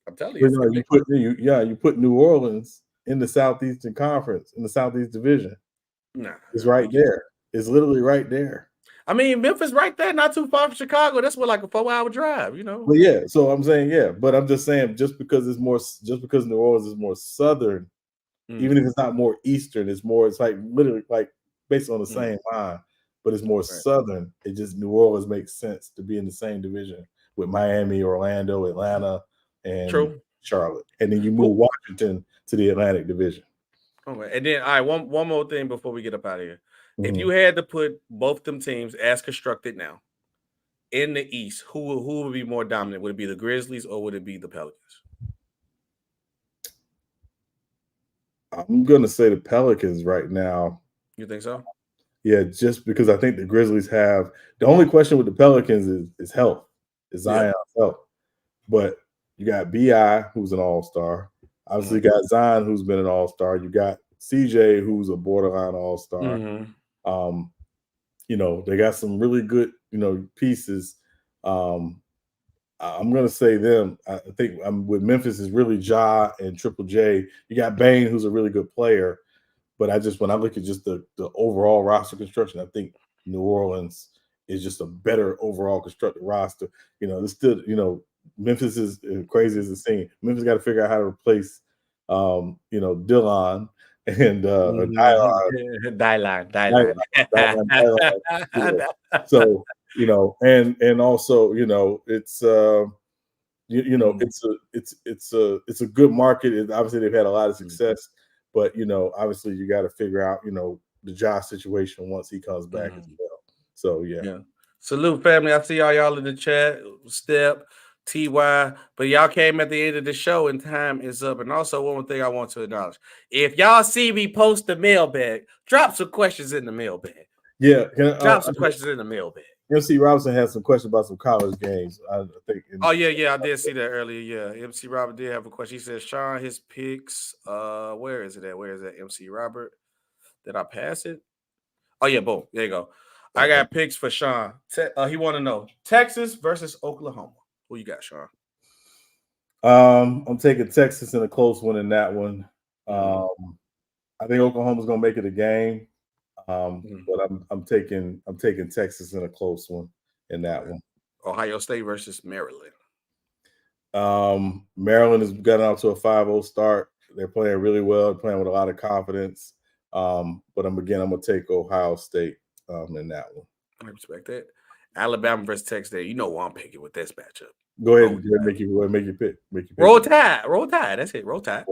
I'm telling you. You put New Orleans in the Southeastern Conference, in the Southeast Division. Nah, it's right there. It's literally right there. I mean, Memphis right there, not too far from Chicago. That's like a 4-hour drive, you know. Well, yeah. So I'm saying, but I'm just saying, just because New Orleans is more southern, even if it's not more eastern, it's like literally like based on the same line, but it's more southern. It just New Orleans makes sense to be in the same division with Miami, Orlando, Atlanta, and Charlotte, and then you move Washington to the Atlantic Division. Okay, and then all right, one more thing before we get up out of here. If you had to put both them teams as constructed now in the East, who would be more dominant? Would it be the Grizzlies or would it be the Pelicans? I'm gonna say the Pelicans right now. You think so? Yeah, just because I think the Grizzlies have the only question with the Pelicans is health, is Zion's health, but you got BI, who's an all-star. Obviously, you got Zion, who's been an all-star. You got CJ, who's a borderline all-star. You know, they got some really good, you know, pieces. I'm going to say them. I think with Memphis is really Ja and Triple J. You got Bane, who's a really good player. But when I look at just the overall roster construction, I think New Orleans is just a better overall constructed roster. You know, it's still, you know, Memphis is crazy as it seems. Memphis got to figure out how to replace, you know, Dillon and Dylan. So, you know, and also, you know, it's it's a good market. Obviously, they've had a lot of success, but you know, obviously, you got to figure out, you know, the Josh situation once he comes back as well. So yeah. Salute, family. I see all y'all in the chat. Step. TY, but y'all came at the end of the show and time is up. And also, one more thing I want to acknowledge: if y'all see me post the mailbag, drop some questions in the mailbag. Yeah, drop some questions in the mailbag. MC Robinson had some questions about some college games. I think. I did see that earlier. Yeah, MC Robert did have a question. He says, "Sean, his picks. Where is it at? Where is that? MC Robert? Did I pass it? Oh yeah, boom. There you go. Okay. I got picks for Sean. He want to know Texas versus Oklahoma. Who you got, Sean? I'm taking Texas in a close one in that one. I think Oklahoma's gonna make it a game, but I'm taking Texas in a close one in that one. Ohio State versus Maryland. Maryland has gotten out to a 5-0 start. They're playing really well, playing with a lot of confidence. But I'm gonna take Ohio State in that one. I respect that. Alabama versus Texas. You know who I'm picking with this matchup. Go ahead, make your pick. Roll Tide. That's it. Roll Tide.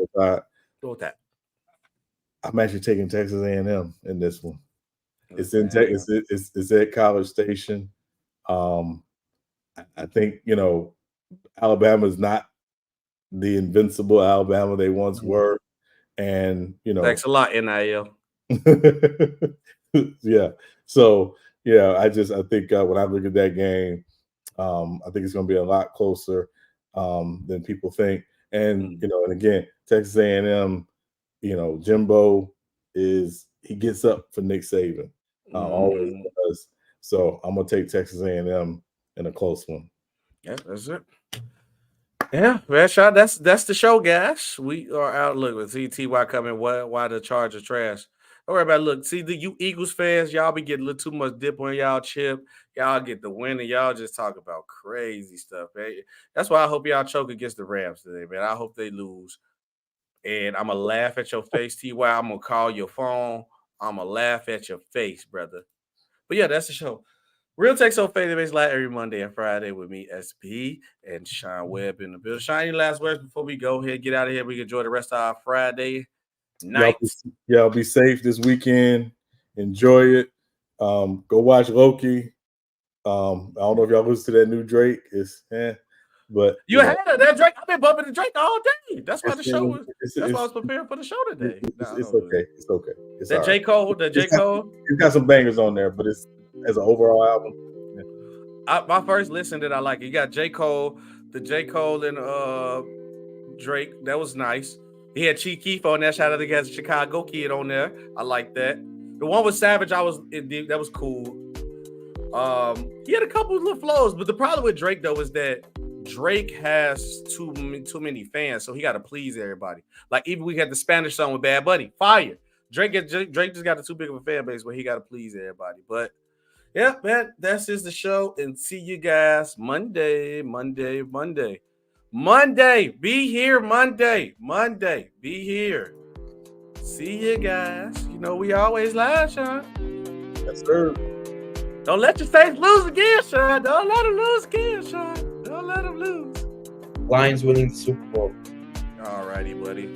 I'm actually taking Texas A&M in this one. It's at College Station. I think, you know, Alabama's not the invincible Alabama they once were, and you know, thanks a lot, NIL. Yeah. So yeah, I think when I look at that game, I think it's going to be a lot closer than people think. And you know, and again, Texas A&M, you know, Jimbo he gets up for Nick Saban, always does. So I'm gonna take Texas A&M in a close one. Yeah, that's it. Yeah, man, Sean, that's the show, guys. We are out. Look with TY coming. Why the Chargers trash? Don't worry about it. Look, see, you Eagles fans, y'all be getting a little too much dip on y'all chip. Y'all get the win, and y'all just talk about crazy stuff, man. That's why I hope y'all choke against the Rams today, man. I hope they lose. And I'm going to laugh at your face, T.Y. I'm going to call your phone. I'm going to laugh at your face, brother. But yeah, that's the show. Real Tech So Faded Base live every Monday and Friday with me, SP, and Sean Webb in the building. Sean, any last words before we go ahead, get out of here? We can enjoy the rest of our Friday night. Y'all be safe this weekend. Enjoy it. Go watch Loki. I don't know if y'all listen to that new Drake. But you had that Drake. I've been bumping the Drake all day. That's why the show was. That's why I was preparing for the show today. It's okay. It's okay. It's that J. Cole. That J. Cole. It's got some bangers on there, but it's as an overall album. My first listen that I like. You got J. Cole, the J. Cole and Drake. That was nice. He had Chief Keef on there. Shout out to the Chicago Kid on there. I like that. The one with Savage, that was cool. He had a couple of little flows, but the problem with Drake though is that Drake has too many fans, so he got to please everybody. Like even we had the Spanish song with Bad Bunny, fire. Drake just got too big of a fan base where he got to please everybody. But yeah, man, that's just the show, and see you guys Monday. Be here Monday. Be here. See you guys. You know we always live, Sean. Yes, sir. Don't let your Saints lose again, Sean. Don't let them lose again, Sean. Don't let them lose. Lions winning the Super Bowl. All righty, buddy.